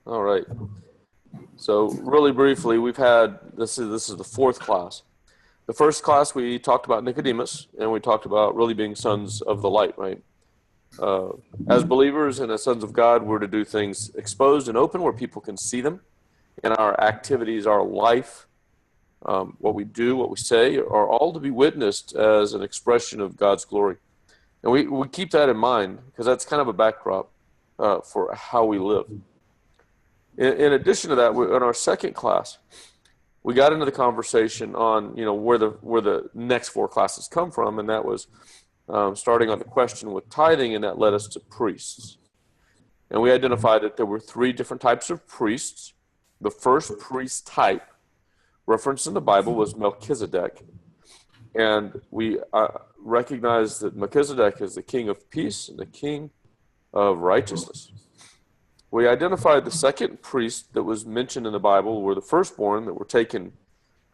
All right. So really briefly, we've had this is the fourth class. The first class we talked about Nicodemus, and we talked about really being sons of the light, right? Uh, as believers and as sons of God, we're to do things exposed and open where people can see them, and our activities, our life, what we do, what we say, are all to be witnessed as an expression of God's glory. And we keep that in mind because that's kind of a backdrop for how we live. In addition to that, in our second class, we got into the conversation on where the next four classes come from, and that was starting on the question with tithing, and that led us to priests. And we identified that there were three different types of priests. The first priest type referenced in the Bible was Melchizedek, and we recognized that Melchizedek is the king of peace and the king of righteousness. We identified the second priest that was mentioned in the Bible were the firstborn that were taken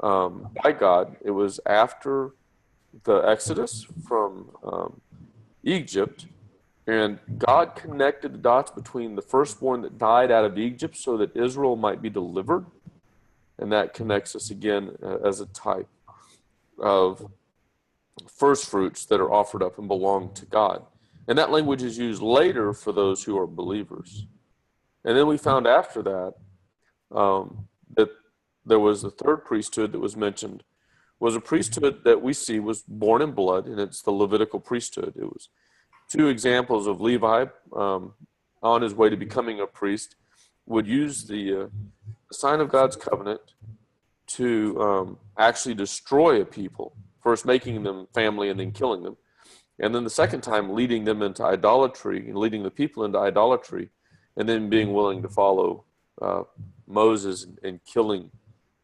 by God. It was after the Exodus from Egypt, and God connected the dots between the firstborn that died out of Egypt so that Israel might be delivered, and that connects us again as a type of first fruits that are offered up and belong to God. And that language is used later for those who are believers. And then we found after that that there was the third priesthood that was mentioned, was a priesthood that we see was born in blood, and it's the Levitical priesthood. It was two examples of Levi on his way to becoming a priest would use the sign of God's covenant to actually destroy a people, first making them family and then killing them. And then the second time leading them into idolatry and leading the people into idolatry, and then being willing to follow Moses and killing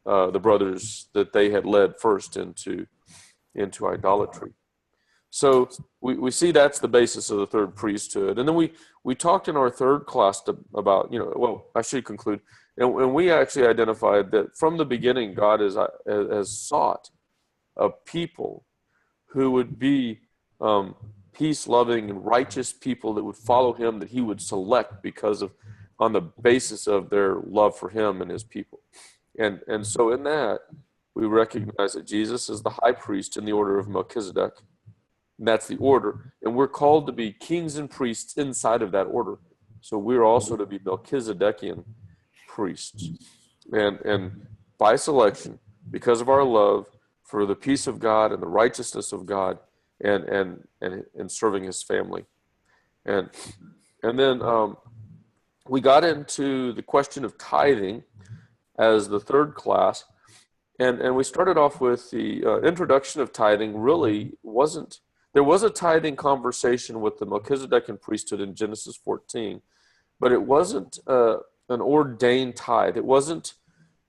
the brothers that they had led first into idolatry. So we see that's the basis of the third priesthood. And then we talked in our third class about, I should conclude, and we actually identified that from the beginning, God has sought a people who would be peace-loving and righteous people that would follow him, that he would select on the basis of their love for him and his people. And so in that, we recognize that Jesus is the high priest in the order of Melchizedek. And that's the order. And we're called to be kings and priests inside of that order. So we're also to be Melchizedekian priests. And by selection, because of our love for the peace of God and the righteousness of God, and serving his family. And then we got into the question of tithing as the third class, and we started off with the introduction of tithing. Really there was a tithing conversation with the Melchizedekian priesthood in Genesis 14, but it wasn't an ordained tithe. It wasn't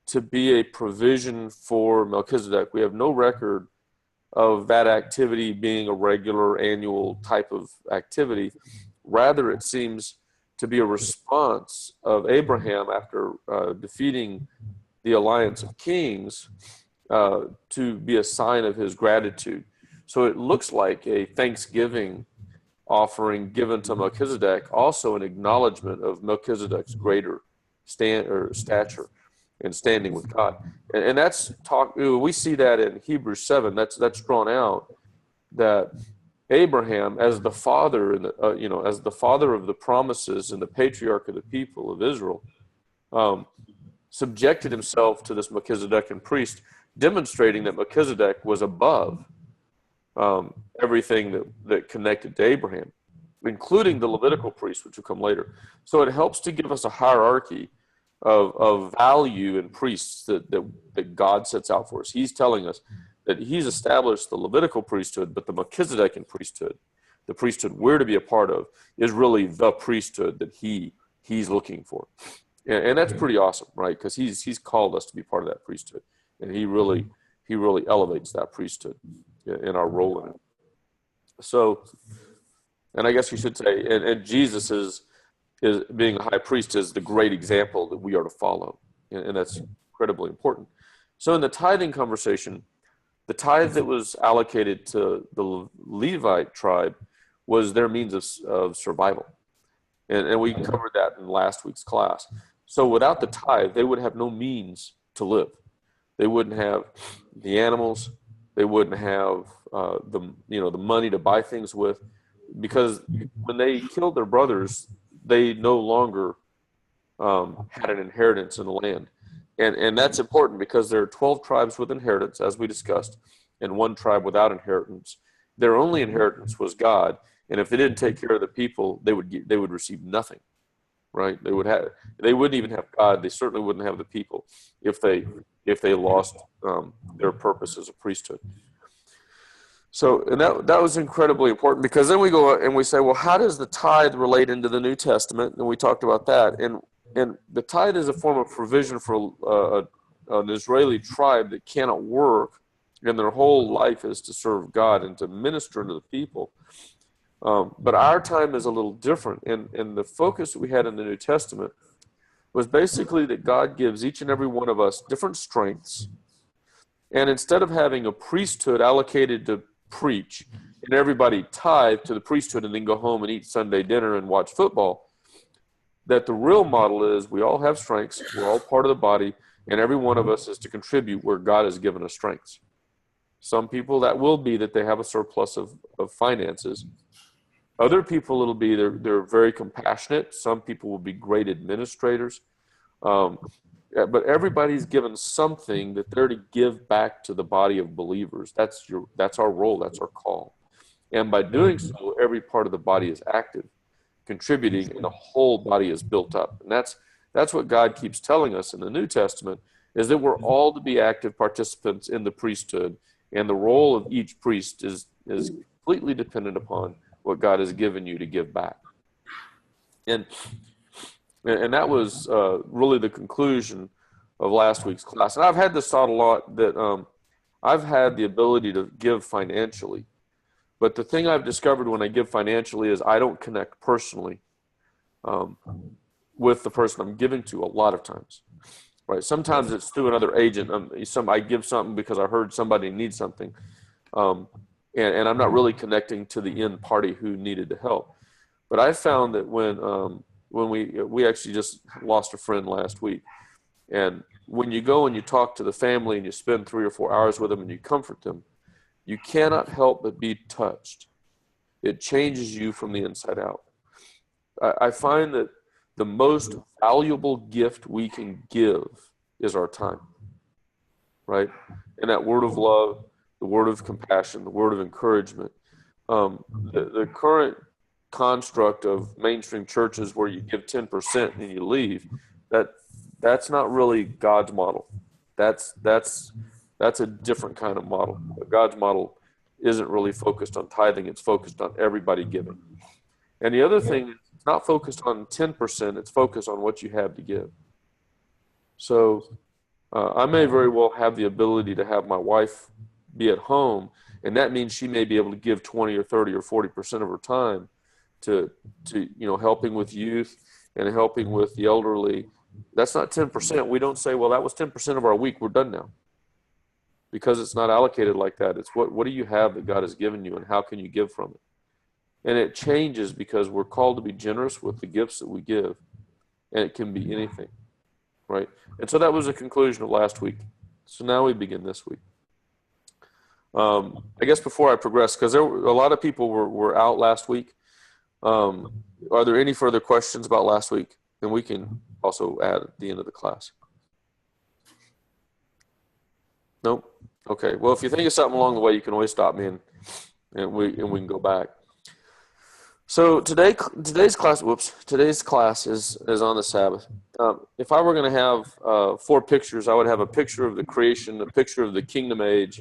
to be a provision for Melchizedek. We have no record of that activity being a regular annual type of activity. Rather, it seems to be a response of Abraham after defeating the alliance of kings to be a sign of his gratitude. So it looks like a thanksgiving offering given to Melchizedek, also an acknowledgement of Melchizedek's greater stature and standing with God. And that's we see that in Hebrews 7. That's drawn out that Abraham, as the father as the father of the promises and the patriarch of the people of Israel, subjected himself to this Melchizedekian priest, demonstrating that Melchizedek was above everything that connected to Abraham, including the Levitical priest, which will come later. So it helps to give us a hierarchy of value in priests that God sets out for us. He's telling us that he's established the Levitical priesthood, but the Melchizedekian priesthood, the priesthood we're to be a part of, is really the priesthood that he's looking for. And that's pretty awesome, right? Because he's called us to be part of that priesthood, and he really elevates that priesthood in our role in it. So, and I guess you should say, and Jesus is being a high priest is the great example that we are to follow, and that's incredibly important. So in the tithing conversation, the tithe that was allocated to the Levite tribe was their means of survival, and we covered that in last week's class. So without the tithe, they would have no means to live. They wouldn't have the animals. They wouldn't have the money to buy things with, because when they killed their brothers, they no longer had an inheritance in the land. And that's important because there are 12 tribes with inheritance, as we discussed, and one tribe without inheritance. Their only inheritance was God, and if they didn't take care of the people, they would receive nothing, right? They wouldn't even have God. They certainly wouldn't have the people if they lost their purpose as a priesthood. So, and that was incredibly important, because then we go and we say, well, how does the tithe relate into the New Testament? And we talked about that. And the tithe is a form of provision for an Israeli tribe that cannot work, and their whole life is to serve God and to minister to the people. But our time is a little different. And the focus that we had in the New Testament was basically that God gives each and every one of us different strengths. And instead of having a priesthood allocated to preach and everybody tithe to the priesthood and then go home and eat Sunday dinner and watch football, that the real model is we all have strengths, we're all part of the body, and every one of us is to contribute where God has given us strengths. Some people, that will be that they have a surplus of finances. Other people, it'll be they're very compassionate. Some people will be great administrators. But everybody's given something that they're to give back to the body of believers. That's our role. That's our call. And by doing so, every part of the body is active, contributing, and the whole body is built up. And that's what God keeps telling us in the New Testament, is that we're all to be active participants in the priesthood, and the role of each priest is completely dependent upon what God has given you to give back. And that was really the conclusion of last week's class. And I've had this thought a lot, that I've had the ability to give financially. But the thing I've discovered when I give financially is I don't connect personally with the person I'm giving to a lot of times. Right? Sometimes it's through another agent. I give something because I heard somebody needs something. And I'm not really connecting to the end party who needed the help. But I found that when we actually just lost a friend last week, and when you go and you talk to the family and you spend 3 or 4 hours with them and you comfort them, you cannot help but be touched. It changes you from the inside out. I find that the most valuable gift we can give is our time, right? And that word of love, the word of compassion, the word of encouragement. The current construct of mainstream churches where you give 10% and you leave, that's not really God's model. That's a different kind of model. God's model isn't really focused on tithing. It's focused on everybody giving. And the other thing is, it's not focused on 10%. It's focused on what you have to give. So I may very well have the ability to have my wife be at home, and that means she may be able to give 20 or 30 or 40% of her time to helping with youth and helping with the elderly. That's not 10%. We don't say, well, that was 10% of our week, we're done now. Because it's not allocated like that. It's what do you have that God has given you, and how can you give from it? And it changes because we're called to be generous with the gifts that we give. And it can be anything, right? And so that was the conclusion of last week. So now we begin this week. I guess before I progress, because a lot of people were out last week. Are there any further questions about last week? And we can also add at the end of the class. Nope. Okay. Well, if you think of something along the way, you can always stop me and we can go back. So today's class is on the Sabbath. If I were going to have 4 pictures, I would have a picture of the creation, a picture of the kingdom age,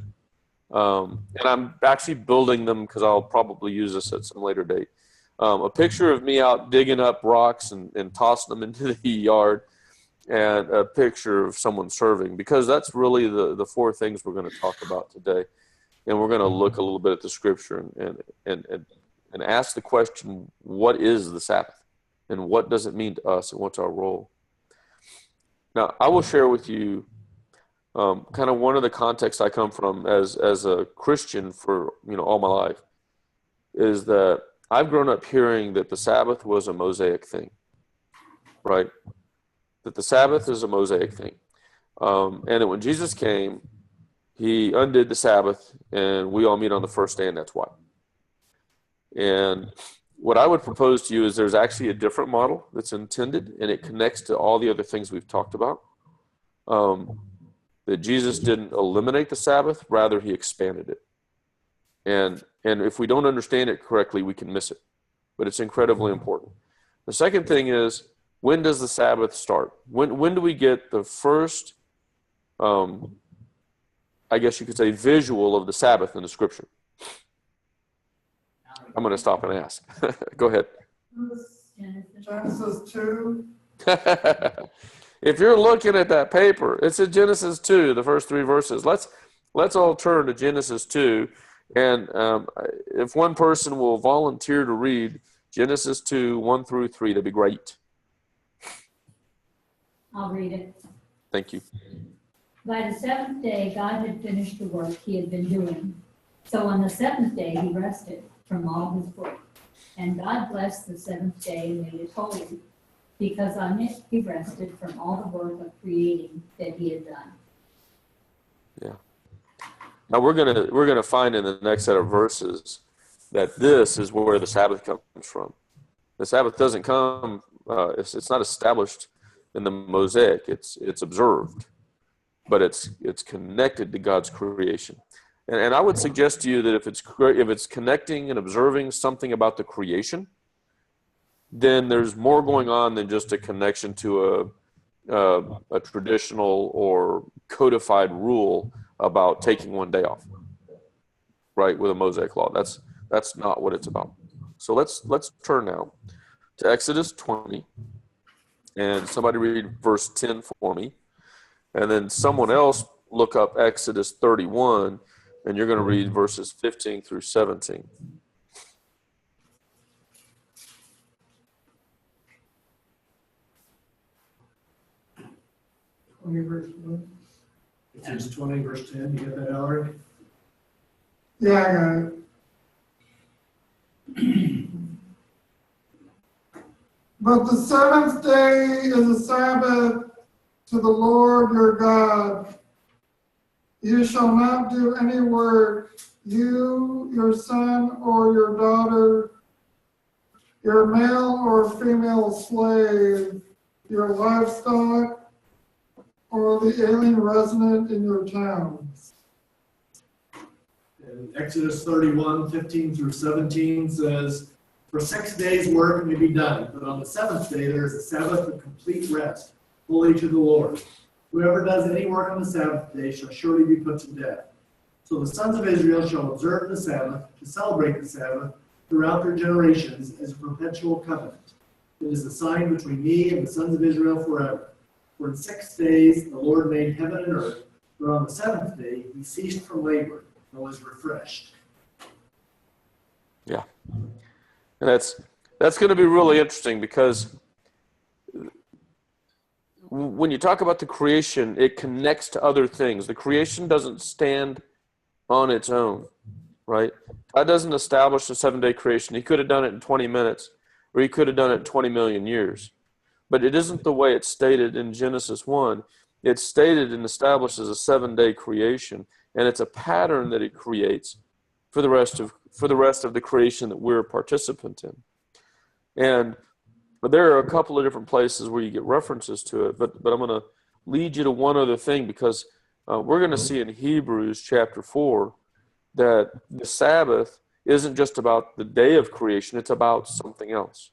and I'm actually building them because I'll probably use this at some later date. A picture of me out digging up rocks and tossing them into the yard, and a picture of someone serving, because that's really the 4 things we're going to talk about today. And we're going to look a little bit at the scripture and ask the question, what is the Sabbath? And what does it mean to us? And what's our role? Now, I will share with you kind of one of the contexts I come from as a Christian for all my life, is that I've grown up hearing that the Sabbath was a Mosaic thing, right? that the Sabbath is a Mosaic thing. And that when Jesus came, he undid the Sabbath, and we all meet on the first day, and that's why. And what I would propose to you is there's actually a different model that's intended, and it connects to all the other things we've talked about. That Jesus didn't eliminate the Sabbath, rather he expanded it. And if we don't understand it correctly, we can miss it. But it's incredibly important. The second thing is, when does the Sabbath start? When do we get the first, I guess you could say, visual of the Sabbath in the Scripture? I'm going to stop and ask. Go ahead. Genesis 2. If you're looking at that paper, it's in Genesis 2, the first 3 verses. Let's all turn to Genesis 2. And if one person will volunteer to read Genesis 2, 1 through 3, that'd be great. I'll read it. Thank you. By the seventh day, God had finished the work he had been doing. So on the seventh day, he rested from all his work. And God blessed the seventh day and made it holy, because on it he rested from all the work of creating that he had done. Yeah. Now we're gonna find in the next set of verses that this is where the Sabbath comes from. The Sabbath doesn't come; it's not established in the Mosaic. It's observed, but it's connected to God's creation. And I would suggest to you that if it's connecting and observing something about the creation, then there's more going on than just a connection to a traditional or codified rule about taking one day off, right? With a Mosaic law, that's not what it's about. So let's turn now to Exodus 20, and somebody read verse 10 for me, and then someone else look up Exodus 31, and you're going to read verses 15 through 17. Exodus 20, verse 10. You got that, Ellery? Yeah, I got it. But the seventh day is a Sabbath to the Lord your God. You shall not do any work, you, your son or your daughter, your male or female slave, your livestock, or the alien resident in your towns. And Exodus 31, 15 through 17 says, for 6 days work may be done, but on the seventh day there is a Sabbath of complete rest, holy to the Lord. Whoever does any work on the Sabbath day shall surely be put to death. So the sons of Israel shall observe the Sabbath, to celebrate the Sabbath throughout their generations as a perpetual covenant. It is a sign between me and the sons of Israel forever. For in 6 days the Lord made heaven and earth, but on the seventh day he ceased from labor and was refreshed. Yeah. And that's going to be really interesting, because when you talk about the creation, it connects to other things. The creation doesn't stand on its own, right? God doesn't establish a 7-day creation. He could have done it in 20 minutes, or he could have done it in 20 million years. But it isn't the way it's stated in Genesis 1. It's stated and established as a 7-day creation, and it's a pattern that it creates for the rest of the creation that we're a participant in. And there are a couple of different places where you get references to it, but I'm going to lead you to one other thing, because we're going to see in Hebrews chapter 4 that the Sabbath isn't just about the day of creation, it's about something else,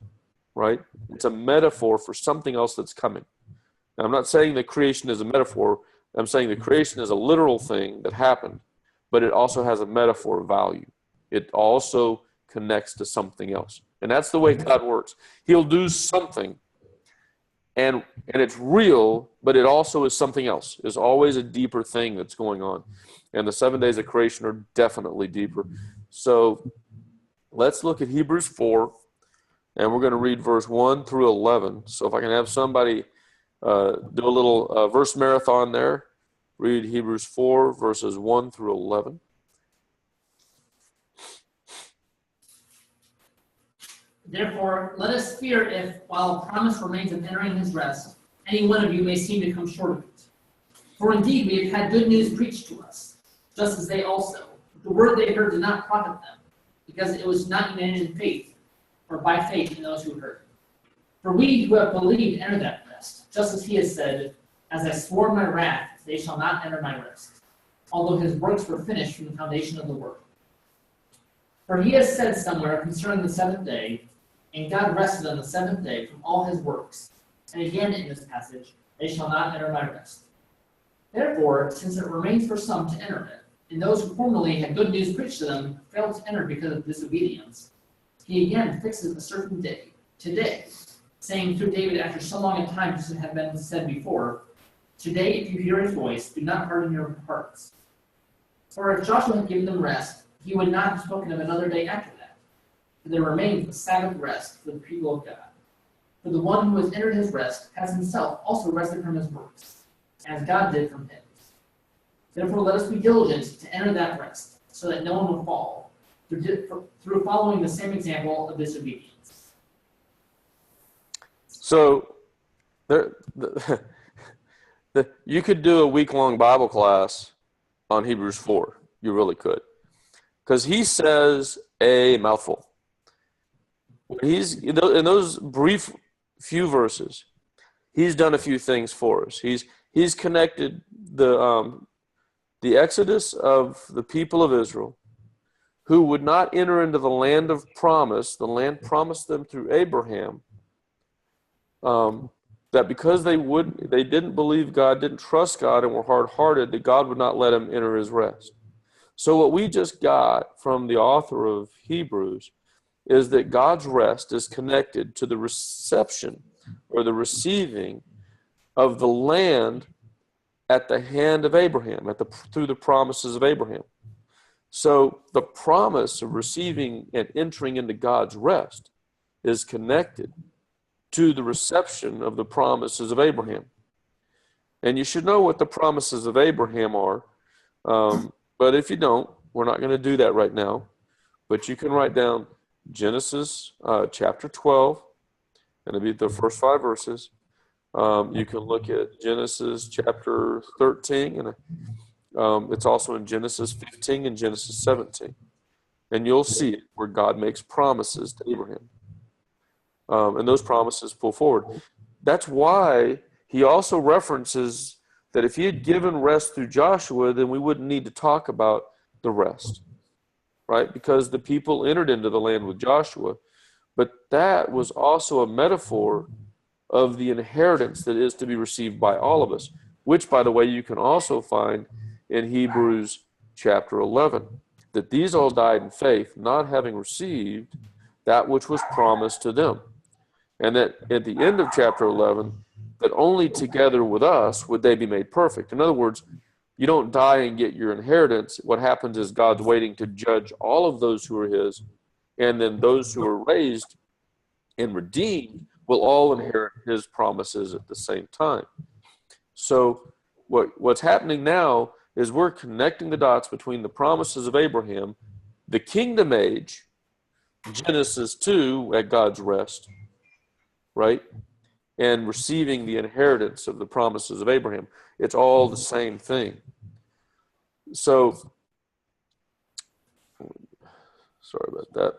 right? It's a metaphor for something else that's coming. Now, I'm not saying that creation is a metaphor. I'm saying that creation is a literal thing that happened, but it also has a metaphor value. It also connects to something else. And that's the way God works. He'll do something, and it's real, but it also is something else. There's always a deeper thing that's going on. And the 7 days of creation are definitely deeper. So let's look at Hebrews 4, and we're going to read verse 1 through 11. So if I can have somebody do a little verse marathon there, read Hebrews 4, verses 1 through 11. Therefore, let us fear if, while promise remains of entering his rest, any one of you may seem to come short of it. For indeed we have had good news preached to us, just as they also. But the word they heard did not profit them, because it was not united in faith, or by faith in those who heard. For we who have believed enter that rest, just as he has said, as I swore in my wrath, they shall not enter my rest, although his works were finished from the foundation of the world. For he has said somewhere concerning the seventh day, and God rested on the seventh day from all his works. And again in this passage, they shall not enter my rest. Therefore, since it remains for some to enter it, and those who formerly had good news preached to them failed to enter because of disobedience, he again fixes a certain day, today, saying through David after so long a time as it had been said before, today if you hear his voice, do not harden your hearts. For if Joshua had given them rest, he would not have spoken of another day after that. For there remains the Sabbath rest for the people of God. For the one who has entered his rest has himself also rested from his works, as God did from his. Therefore let us be diligent to enter that rest, so that no one will fall, through following the same example of disobedience. So you could do a week-long Bible class on Hebrews 4. You really could. Because he says a mouthful. In those brief few verses, he's done a few things for us. He's connected the exodus of the people of Israel, who would not enter into the land of promise, the land promised them through Abraham, that because they didn't believe God, didn't trust God, and were hard-hearted, that God would not let them enter his rest. So what we just got from the author of Hebrews is that God's rest is connected to the reception or the receiving of the land at the hand of Abraham, through the promises of Abraham. So the promise of receiving and entering into God's rest is connected to the reception of the promises of Abraham. And you should know what the promises of Abraham are. But if you don't, we're not going to do that right now. But you can write down Genesis chapter 12, and it'll be the first 5 verses. You can look at Genesis chapter 13, and it's also in Genesis 15 and Genesis 17. And you'll see it where God makes promises to Abraham. And those promises pull forward. That's why he also references that if he had given rest through Joshua, then we wouldn't need to talk about the rest, right? Because the people entered into the land with Joshua. But that was also a metaphor of the inheritance that is to be received by all of us, which, by the way, you can also find in Hebrews chapter 11, that these all died in faith, not having received that which was promised to them. And that at the end of chapter 11, that only together with us would they be made perfect. In other words, you don't die and get your inheritance. What happens is God's waiting to judge all of those who are his, and then those who are raised and redeemed will all inherit his promises at the same time. So what's happening now is we're connecting the dots between the promises of Abraham, the kingdom age, Genesis 2 at God's rest, right? And receiving the inheritance of the promises of Abraham. It's all the same thing. So, sorry about that.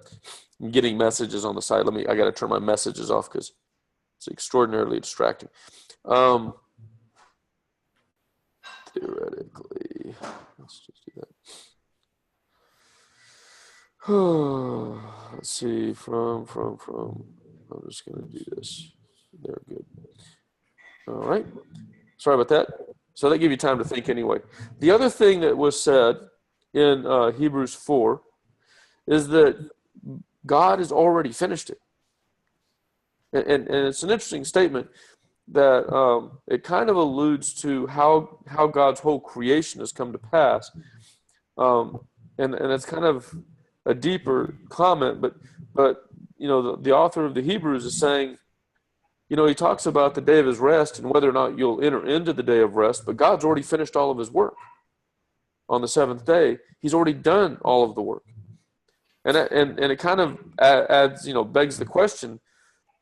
I'm getting messages on the side. I got to turn my messages off because it's extraordinarily distracting. Theoretically, let's just do that. Let's see, from. I'm just going to do this. There, good. All right. Sorry about that. So that gave you time to think anyway. The other thing that was said in Hebrews 4 is that God has already finished it. And it's an interesting statement that it kind of alludes to how God's whole creation has come to pass. And it's kind of a deeper comment, but you know, the author of the Hebrews is saying, you know, he talks about the day of his rest and whether or not you'll enter into the day of rest, but God's already finished all of his work. On the seventh day, he's already done all of the work. And it kind of adds, you know, begs the question,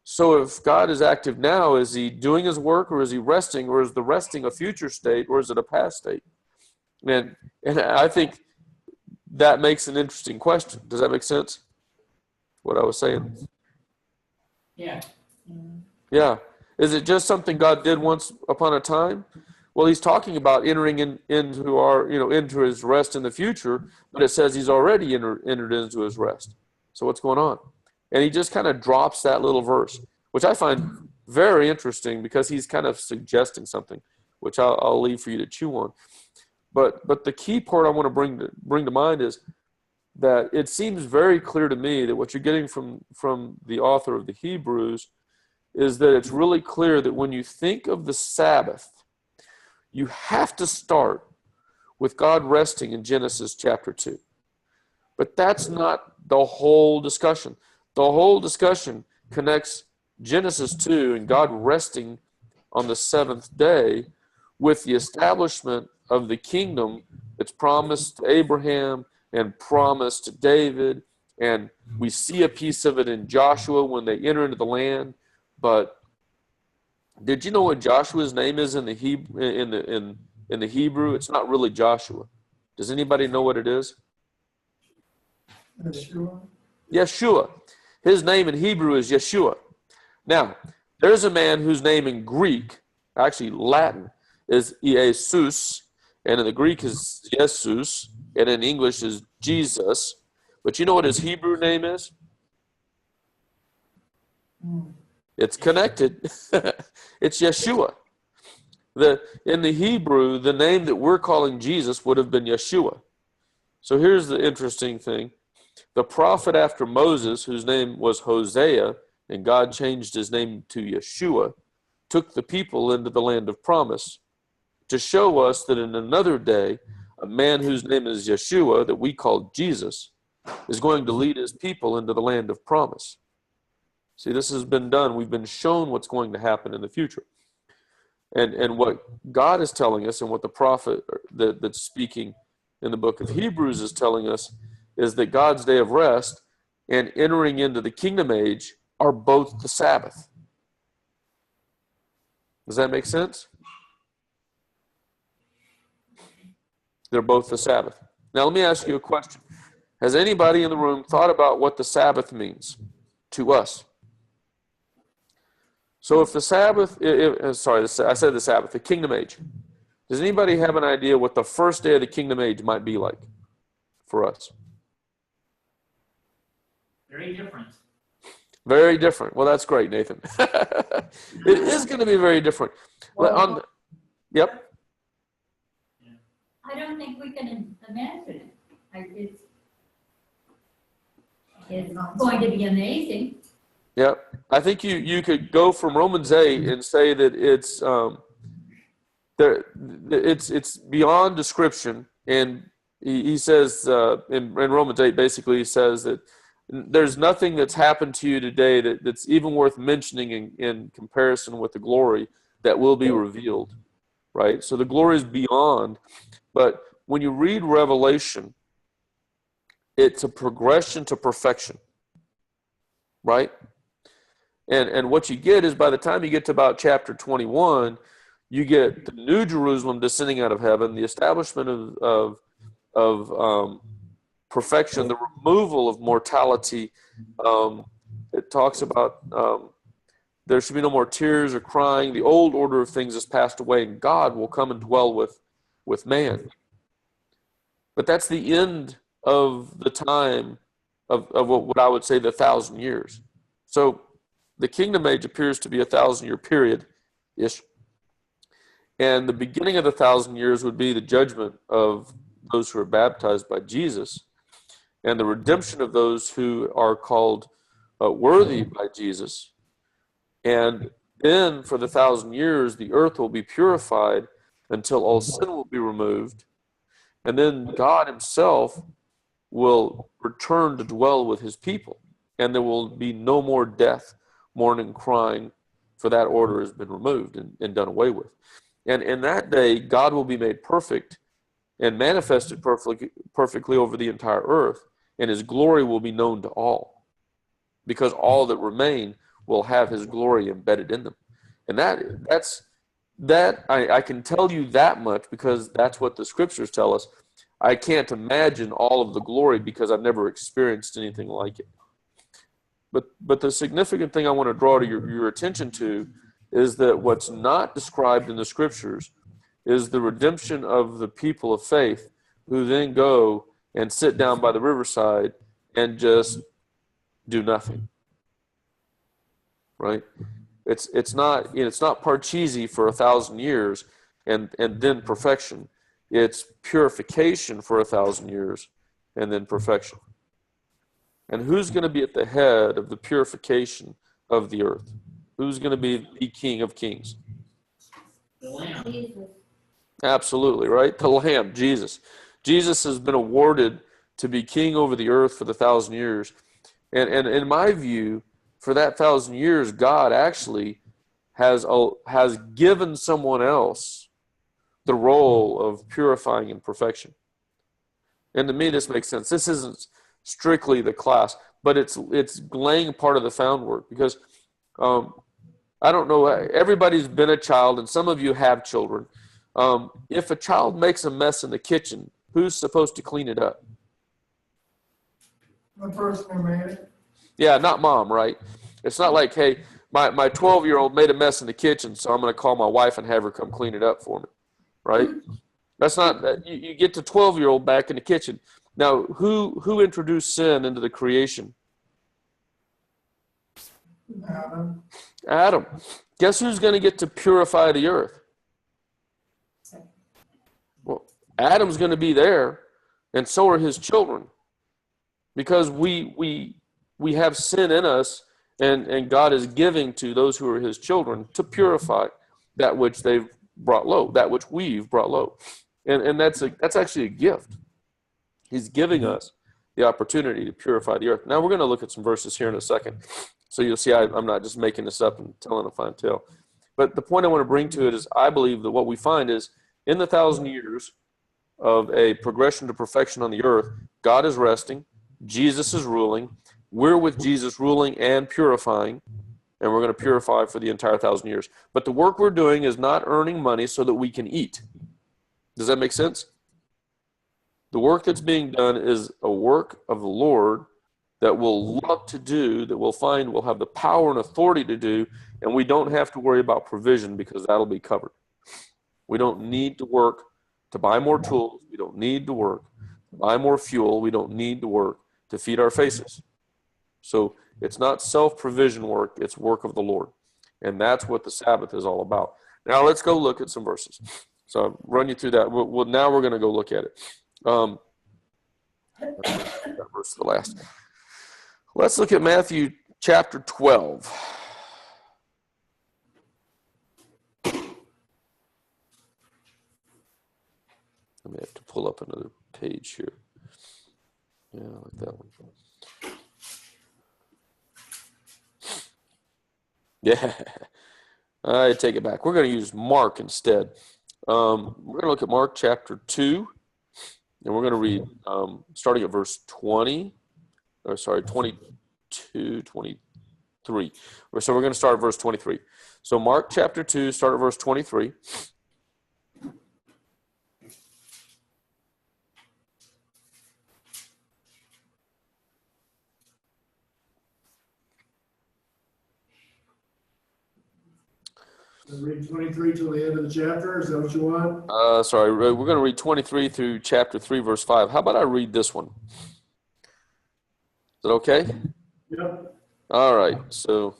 So if God is active now, is he doing his work, or is he resting, or is the resting a future state, or is it a past state? And I think that makes an interesting question. Does that make sense? What I was saying? Yeah. Yeah. Is it just something God did once upon a time? Well, he's talking about entering into our, into his rest in the future, but it says he's already entered into his rest. So what's going on? And he just kind of drops that little verse, which I find very interesting because he's kind of suggesting something, which I'll leave for you to chew on. But the key part I want to bring to mind is that it seems very clear to me that what you're getting from the author of the Hebrews is that it's really clear that when you think of the Sabbath, you have to start with God resting in Genesis chapter 2. But that's not the whole discussion. The whole discussion connects Genesis 2 and God resting on the seventh day with the establishment of the kingdom that's promised to Abraham and promised to David. And we see a piece of it in Joshua when they enter into the land. But did you know what Joshua's name is in the Hebrew? It's not really Joshua. Does anybody know what it is? Yeshua. Yeshua. His name in Hebrew is Yeshua. Now, there's a man whose name in Greek, actually Latin, is Jesus, and in the Greek is Jesus, and in English is Jesus. But you know what his Hebrew name is? It's connected. It's Yeshua. In the Hebrew, the name that we're calling Jesus would have been Yeshua. So here's the interesting thing. The prophet after Moses, whose name was Hosea, and God changed his name to Yeshua, took the people into the land of promise to show us that in another day, a man whose name is Yeshua, that we call Jesus, is going to lead his people into the land of promise. See, this has been done. We've been shown what's going to happen in the future. And what God is telling us, and what the prophet that's speaking in the book of Hebrews is telling us, is that God's day of rest and entering into the kingdom age are both the Sabbath. Does that make sense? They're both the Sabbath. Now, let me ask you a question. Has anybody in the room thought about what the Sabbath means to us? So if the Sabbath, I said the Sabbath, the kingdom age. Does anybody have an idea what the first day of the kingdom age might be like for us? Very different. Very different. Well, that's great, Nathan. It is going to be very different. Yep. I don't think we can imagine it. It's going to be amazing. Yep. I think you could go from Romans 8 and say that it's beyond description, and he says in Romans 8 basically he says that there's nothing that's happened to you today that's even worth mentioning in comparison with the glory that will be revealed, right? So the glory is beyond, but when you read Revelation, it's a progression to perfection, right? And what you get is by the time you get to about chapter 21, you get the New Jerusalem descending out of heaven, the establishment of perfection, the removal of mortality. It talks about there should be no more tears or crying. The old order of things has passed away, and God will come and dwell with man. But that's the end of the time of what I would say the 1,000 years. So the kingdom age appears to be a 1,000-year period-ish. And the beginning of the 1,000 years would be the judgment of those who are baptized by Jesus and the redemption of those who are called worthy by Jesus. And then for the 1,000 years, the earth will be purified until all sin will be removed. And then God himself will return to dwell with his people. And there will be no more death, mourning, crying, for that order has been removed and done away with. And in that day, God will be made perfect and manifested perfectly over the entire earth, and his glory will be known to all, because all that remain will have his glory embedded in them. And I can tell you that much because that's what the scriptures tell us. I can't imagine all of the glory because I've never experienced anything like it. But the significant thing I want to draw to your attention to is that what's not described in the scriptures is the redemption of the people of faith who then go and sit down by the riverside and just do nothing. Right? It's not parcheesi for 1,000 years and then perfection. It's purification for 1,000 years and then perfection. And who's going to be at the head of the purification of the earth? Who's going to be the King of Kings? The Lamb. Jesus. Absolutely, right? The Lamb, Jesus. Jesus has been awarded to be king over the earth for the 1,000 years. And in my view, for that 1,000 years, God actually has given someone else the role of purifying and perfection. And to me, this makes sense. This isn't strictly the class, but it's laying part of the found work because I don't know, everybody's been a child and some of you have children. If a child makes a mess in the kitchen, who's supposed to clean it up? The person who made it. Yeah, not mom, right? It's not like, hey, my 12-year-old made a mess in the kitchen, so I'm going to call my wife and have her come clean it up for me, right? That's not, you get the 12-year-old back in the kitchen. Now, who introduced sin into the creation? Adam. Guess who's going to get to purify the earth? Well, Adam's going to be there, and so are his children, because we have sin in us, and God is giving to those who are his children to purify that which they've brought low, that which we've brought low, and that's actually a gift. He's giving us the opportunity to purify the earth. Now we're going to look at some verses here in a second. So you'll see I'm not just making this up and telling a fine tale. But the point I want to bring to it is I believe that what we find is in the 1,000 years of a progression to perfection on the earth, God is resting, Jesus is ruling, we're with Jesus ruling and purifying, and we're going to purify for the entire 1,000 years. But the work we're doing is not earning money so that we can eat. Does that make sense? The work that's being done is a work of the Lord that we'll love to do, that we'll find we'll have the power and authority to do, and we don't have to worry about provision because that'll be covered. We don't need to work to buy more tools. We don't need to work to buy more fuel. We don't need to work to feed our faces. So it's not self-provision work, it's work of the Lord. And that's what the Sabbath is all about. Now let's go look at some verses. So I'll run you through that. Now we're going to go look at it. That verse for the last. Let's look at Matthew chapter 12. I may have to pull up another page here. Yeah, like that one. Yeah, I take it back. We're going to use Mark instead. We're going to look at Mark chapter 2, and we're going to read starting at verse 22, 23. So we're going to start at verse 23. So Mark chapter 2, start at verse 23. Read 23 till the end of the chapter. Is that what you want? We're going to read 23 through chapter 3, verse 5. How about I read this one? Is that okay? Yep. All right. So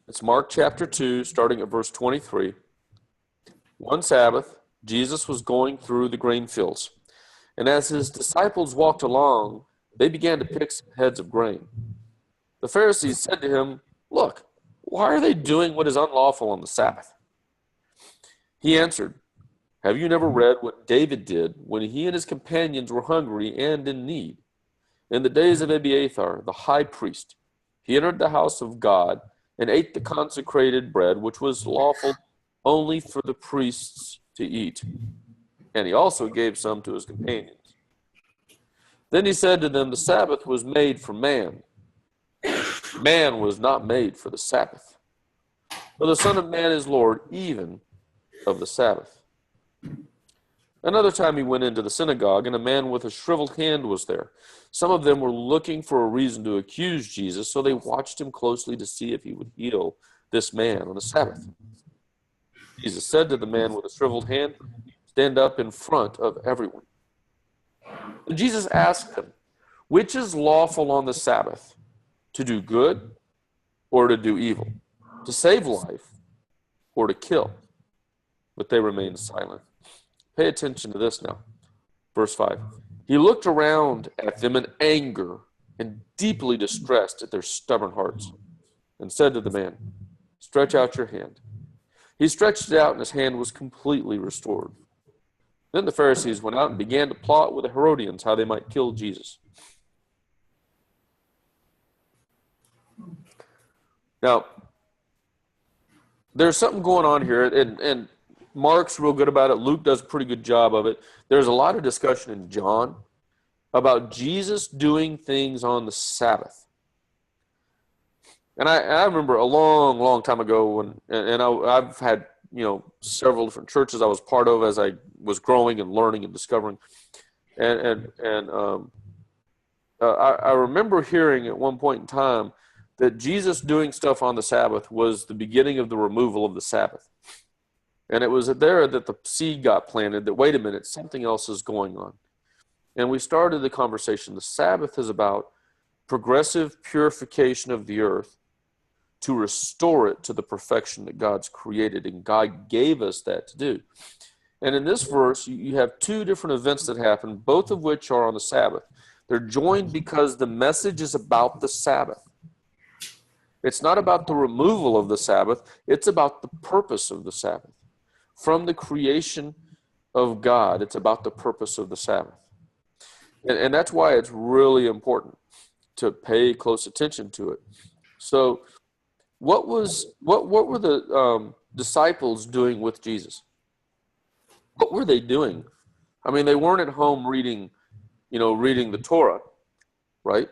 it's Mark chapter 2, starting at verse 23. One Sabbath, Jesus was going through the grain fields, and as his disciples walked along, they began to pick some heads of grain. The Pharisees said to him, "Look, why are they doing what is unlawful on the Sabbath?" He answered, "Have you never read what David did when he and his companions were hungry and in need? In the days of Abiathar, the high priest, he entered the house of God and ate the consecrated bread, which was lawful only for the priests to eat. And he also gave some to his companions. Then he said to them, the Sabbath was made for man, Man was not made for the Sabbath, but the Son of Man is Lord even of the Sabbath. Another time he went into the synagogue, and a man with a shriveled hand was there. Some of them were looking for a reason to accuse Jesus, so they watched him closely to see if he would heal this man on the Sabbath. Jesus said to the man with a shriveled hand, "Stand up in front of everyone." And Jesus asked them, "Which is lawful on the Sabbath, to do good or to do evil, to save life or to kill?" But they remained silent. Pay attention to this now. Verse 5. He looked around at them in anger and deeply distressed at their stubborn hearts, and said to the man, "Stretch out your hand." He stretched it out, and his hand was completely restored. Then the Pharisees went out and began to plot with the Herodians how they might kill Jesus. Now, there's something going on here, and Mark's real good about it. Luke does a pretty good job of it. There's a lot of discussion in John about Jesus doing things on the Sabbath. And I remember a long, long time ago I've had, several different churches I was part of as I was growing and learning and discovering. I remember hearing at one point in time that Jesus doing stuff on the Sabbath was the beginning of the removal of the Sabbath. And it was there that the seed got planted that, wait a minute, something else is going on. And we started the conversation. The Sabbath is about progressive purification of the earth to restore it to the perfection that God's created, and God gave us that to do. And in this verse, you have two different events that happen, both of which are on the Sabbath. They're joined because the message is about the Sabbath. It's not about the removal of the Sabbath. It's about the purpose of the Sabbath. From the creation of God, it's about the purpose of the Sabbath. And that's why it's really important to pay close attention to it. So what were the disciples doing with Jesus? What were they doing? I mean, they weren't at home reading the Torah, right?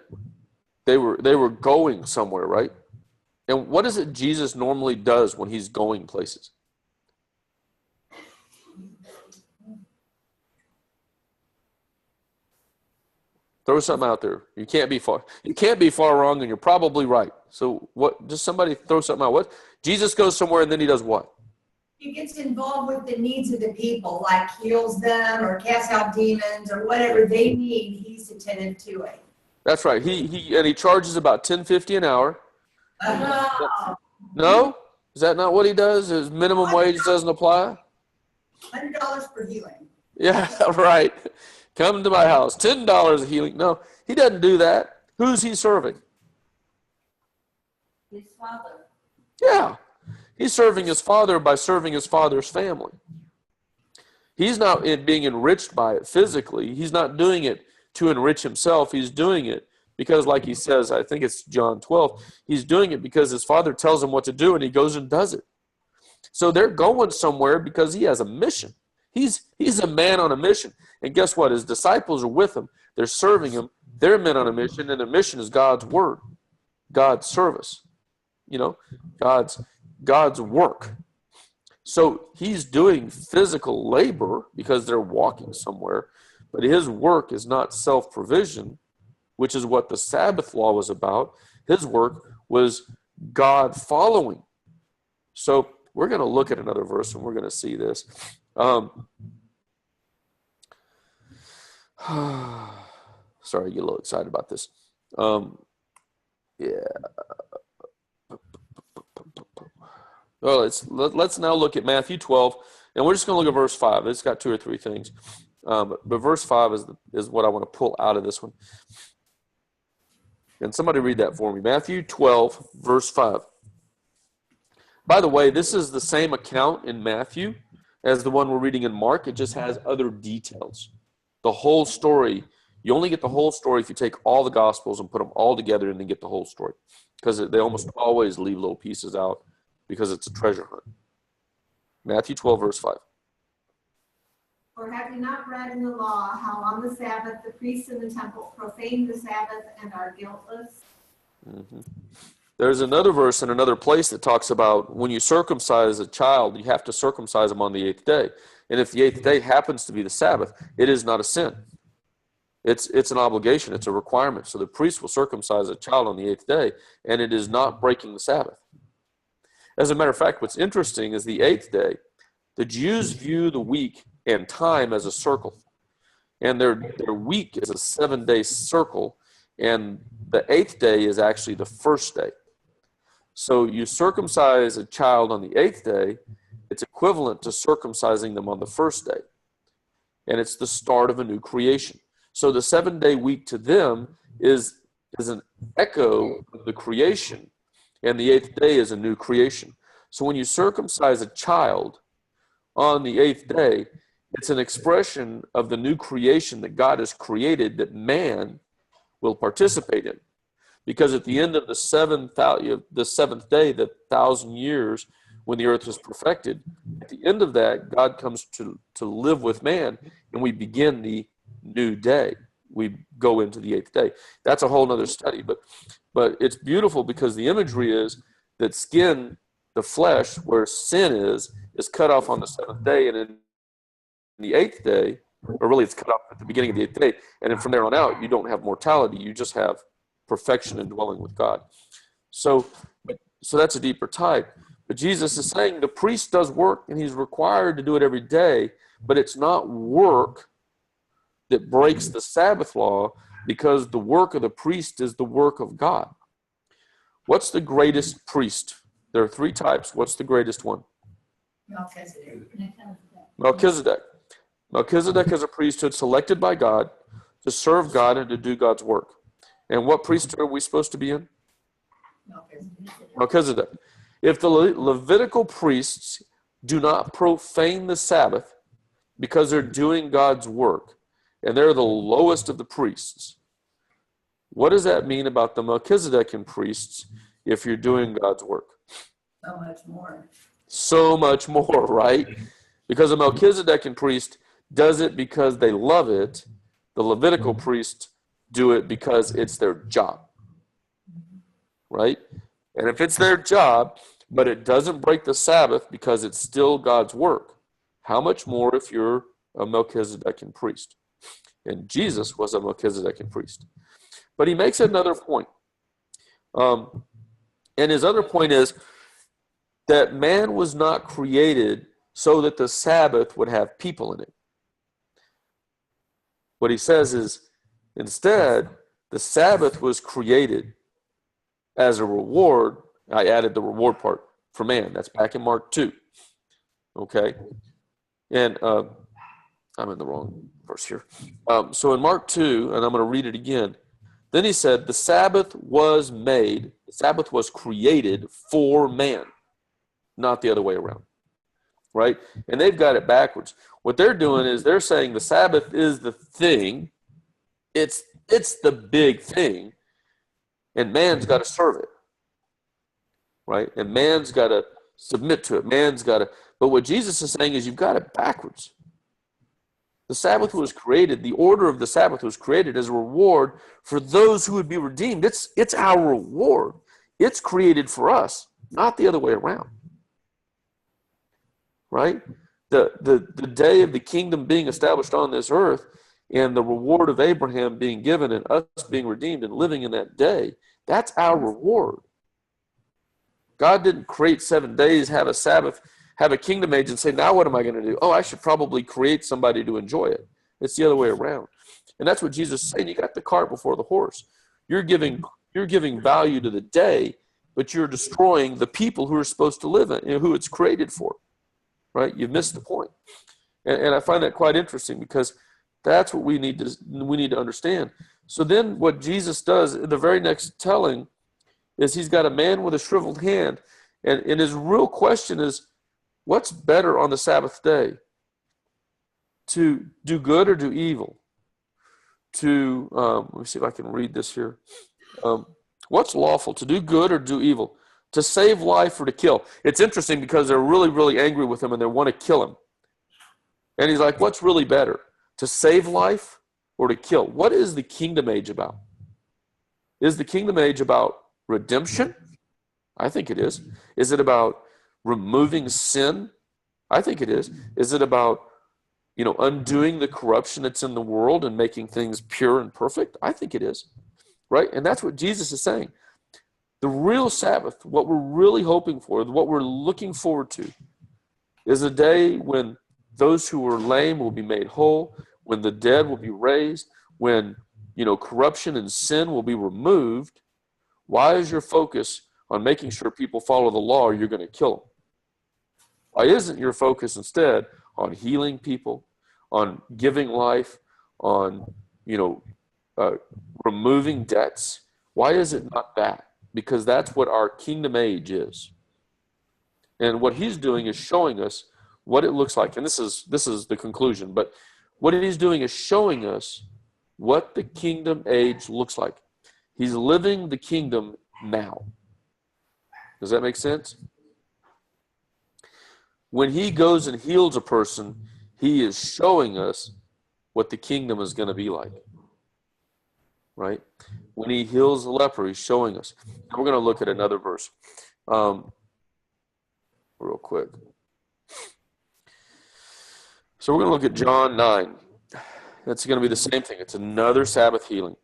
They were going somewhere, right? And what is it Jesus normally does when he's going places? Throw something out there. You can't be far wrong, and you're probably right. So what? Just somebody throw something out. What? Jesus goes somewhere, and then he does what? He gets involved with the needs of the people, like heals them or casts out demons or whatever they need. He's attentive to it. That's right. He charges about $10.50 an hour. No, is that not what he does? His minimum wage doesn't apply. $100 for healing. Yeah, right. Come to my house. $10 a healing. No, he doesn't do that. Who's he serving? His Father. Yeah. He's serving his Father by serving his Father's family. He's not being enriched by it physically. He's not doing it to enrich himself. He's doing it because, like he says, I think it's John 12, he's doing it because his Father tells him what to do, and he goes and does it. So they're going somewhere because he has a mission. He's a man on a mission. And guess what? His disciples are with him. They're serving him. They're men on a mission, and the mission is God's word, God's service, God's work. So he's doing physical labor because they're walking somewhere, but his work is not self-provision, which is what the Sabbath law was about. His work was God following. So we're going to look at another verse, and we're going to see this. Sorry, I get a little excited about this. Yeah. Well, let's now look at Matthew 12, and we're just going to look at verse 5. It's got two or three things, but verse 5 is what I want to pull out of this one. And somebody read that for me. Matthew 12, verse 5. By the way, this is the same account in Matthew as the one we're reading in Mark. It just has other details. The whole story, you only get the whole story if you take all the Gospels and put them all together and then get the whole story, because they almost always leave little pieces out because it's a treasure hunt. Matthew 12, verse 5. Or have you not read in the law how on the Sabbath the priests in the temple profane the Sabbath and are guiltless? Mm-hmm. There's another verse in another place that talks about when you circumcise a child, you have to circumcise him on the 8th day. And if the 8th day happens to be the Sabbath, it is not a sin. It's an obligation. It's a requirement. So the priest will circumcise a child on the 8th day, and it is not breaking the Sabbath. As a matter of fact, what's interesting is the 8th day, the Jews view the week and time as a circle. And their week is a 7-day circle, and the 8th day is actually the first day. So you circumcise a child on the 8th day, it's equivalent to circumcising them on the first day. And it's the start of a new creation. So the 7-day week to them is an echo of the creation, and the 8th day is a new creation. So when you circumcise a child on the 8th day, it's an expression of the new creation that God has created that man will participate in. Because at the end of the seventh day, the 1,000 years when the earth was perfected, at the end of that, God comes to live with man, and we begin the new day. We go into the 8th day. That's a whole other study, but it's beautiful because the imagery is that skin, the flesh, where sin is cut off on the 7th day, and in the 8th day, or really it's cut off at the beginning of the 8th day, and then from there on out, you don't have mortality, you just have perfection and dwelling with God. So that's a deeper type. But Jesus is saying the priest does work, and he's required to do it every day, but it's not work that breaks the Sabbath law, because the work of the priest is the work of God. What's the greatest priest? There are 3 types. What's the greatest one? Melchizedek. Melchizedek is a priesthood selected by God to serve God and to do God's work. And what priesthood are we supposed to be in? Melchizedek. If the Levitical priests do not profane the Sabbath because they're doing God's work, and they're the lowest of the priests, what does that mean about the Melchizedekan priests if you're doing God's work? So much more. So much more, right? Because a Melchizedekan priest does it because they love it. The Levitical priests do it because it's their job, right? And if it's their job, but it doesn't break the Sabbath because it's still God's work, how much more if you're a Melchizedekan priest? And Jesus was a Melchizedekan priest. But he makes another point. And his other point is that man was not created so that the Sabbath would have people in it. What he says is, instead, the Sabbath was created as a reward. I added the reward part for man. That's back in Mark 2. Okay? And I'm in the wrong verse here. So in Mark 2, and I'm going to read it again. Then he said, the Sabbath was created for man, not the other way around. Right? And they've got it backwards. What they're doing is they're saying the Sabbath is the thing. It's the big thing. And man's got to serve it. Right? And man's got to submit to it. But what Jesus is saying is you've got it backwards. The Sabbath was created, the order of the Sabbath was created as a reward for those who would be redeemed. It's our reward. It's created for us, not the other way around. Right? The day of the kingdom being established on this earth and the reward of Abraham being given and us being redeemed and living in that day, that's our reward. God didn't create 7 days, have a Sabbath, have a kingdom age and say, now what am I going to do? Oh, I should probably create somebody to enjoy it. It's the other way around. And that's what Jesus is saying. You got the cart before the horse. You're giving value to the day, but you're destroying the people who are supposed to live in, who it's created for. Right? You've missed the point. And I find that quite interesting because that's what we need to understand. So then what Jesus does in the very next telling is he's got a man with a shriveled hand. And his real question is, what's better on the Sabbath day? To do good or do evil? Let me see if I can read this here. What's lawful? To do good or do evil? To save life or to kill? It's interesting because they're really, really angry with him and they want to kill him. And he's like, what's really better? To save life or to kill? What is the kingdom age about? Is the kingdom age about redemption I think it is. Is it about removing sin? I think it is. Is it about, undoing the corruption that's in the world and making things pure and perfect? I think it is. Right? And that's what Jesus is saying. The real Sabbath, what we're really hoping for, what we're looking forward to, is a day when those who are lame will be made whole, when the dead will be raised, when, corruption and sin will be removed. Why is your focus on making sure people follow the law or you're going to kill them? Why isn't your focus instead on healing people, on giving life, on, removing debts? Why is it not that? Because that's what our kingdom age is. And what he's doing is showing us what it looks like. And this is the conclusion. But what he's doing is showing us what the kingdom age looks like. He's living the kingdom now. Does that make sense? When he goes and heals a person, he is showing us what the kingdom is going to be like. Right? When he heals a leper, he's showing us. And we're going to look at another verse real quick. So we're going to look at John 9. That's going to be the same thing. It's another Sabbath healing.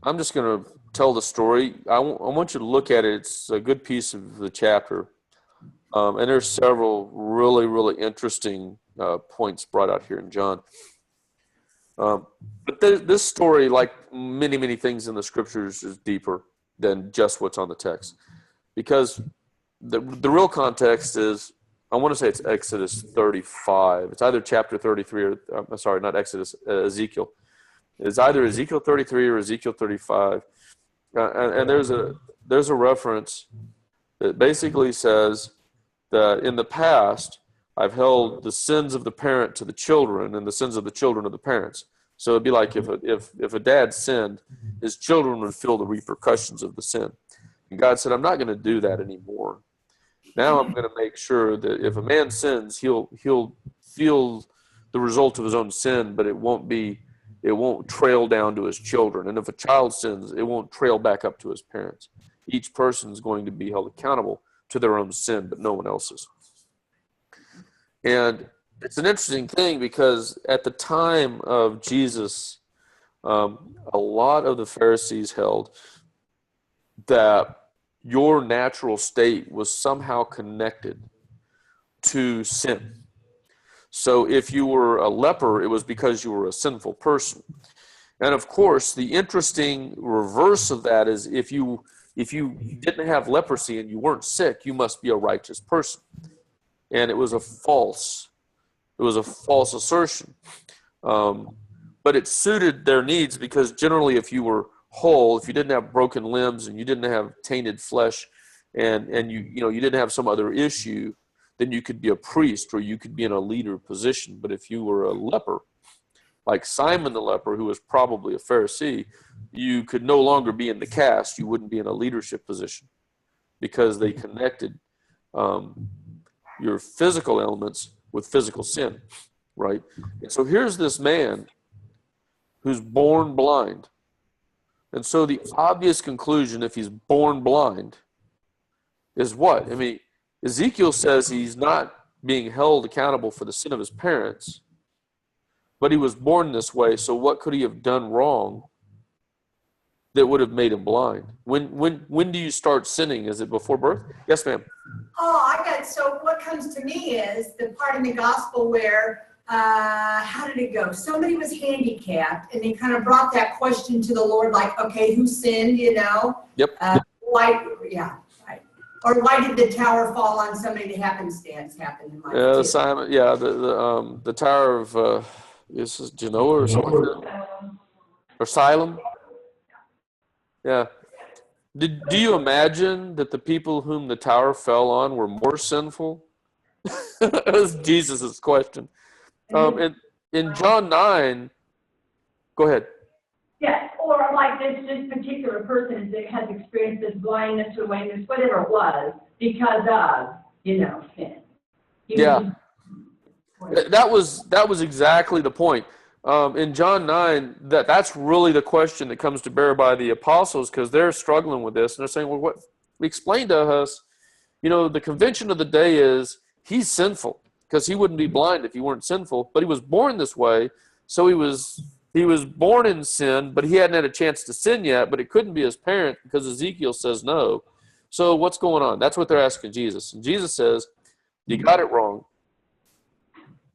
I'm just going to tell the story. I want you to look at it. It's a good piece of the chapter. And there's several really, really interesting points brought out here in John. But this story, like many, many things in the scriptures, is deeper than just what's on the text. Because the real context is, I want to say it's Exodus 35. It's either chapter 33 or, sorry, not Exodus, Ezekiel. It's either Ezekiel 33 or Ezekiel 35. And there's a reference that basically says that in the past, I've held the sins of the parent to the children and the sins of the children to the parents. So it'd be like if a dad sinned, his children would feel the repercussions of the sin. And God said, I'm not going to do that anymore. Now I'm going to make sure that if a man sins, he'll feel the result of his own sin, but it won't trail down to his children. And if a child sins, it won't trail back up to his parents. Each person is going to be held accountable to their own sin, but no one else's. And it's an interesting thing because at the time of Jesus, a lot of the Pharisees held that your natural state was somehow connected to sin. So if you were a leper, it was because you were a sinful person. And of course, the interesting reverse of that is if you didn't have leprosy and you weren't sick, you must be a righteous person. And it was a false assertion. But it suited their needs because generally if you were whole, if you didn't have broken limbs and you didn't have tainted flesh and you didn't have some other issue, then you could be a priest or you could be in a leader position. But if you were a leper, like Simon the leper, who was probably a Pharisee, you could no longer be in the caste. You wouldn't be in a leadership position because they connected your physical elements with physical sin, right? And so here's this man who's born blind. And so the obvious conclusion, if he's born blind, is what? I mean, Ezekiel says he's not being held accountable for the sin of his parents, but he was born this way, so what could he have done wrong that would have made him blind? When do you start sinning? Is it before birth? Yes, ma'am. So what comes to me is the part in the gospel where, how did it go? Somebody was handicapped, and they kind of brought that question to the Lord, like, okay, who sinned, Yep. Right. Or why did the tower fall on somebody that happenstance happen in life? Yeah, Simon. Yeah, the Tower of this is Genoa or something like that, or Siloam. Yeah. Do you imagine that the people whom the tower fell on were more sinful? That was Jesus' question. In John 9, go ahead. Yes, or like this particular person that has experienced this blindness or lameness, whatever it was, because of, sin. Yeah. That was exactly the point. In John 9, that's really the question that comes to bear by the apostles, because they're struggling with this, and they're saying, well, what explain to us, the convention of the day is he's sinful, because he wouldn't be blind if he weren't sinful, but he was born this way, so he was born in sin, but he hadn't had a chance to sin yet, but it couldn't be his parent because Ezekiel says no. So what's going on? That's what they're asking Jesus. And Jesus says, you got it wrong.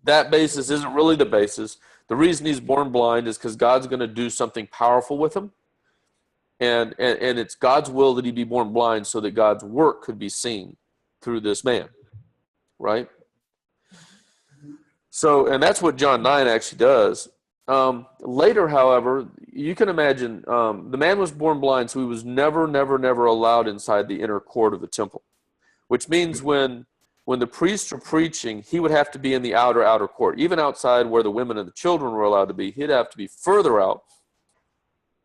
That basis isn't really the basis. The reason he's born blind is because God's going to do something powerful with him. And it's God's will that he be born blind so that God's work could be seen through this man. Right? So, and that's what John 9 actually does. Later, however, you can imagine the man was born blind, so he was never allowed inside the inner court of the temple, which means when the priests are preaching, he would have to be in the outer court, even outside where the women and the children were allowed to be. He'd have to be further out.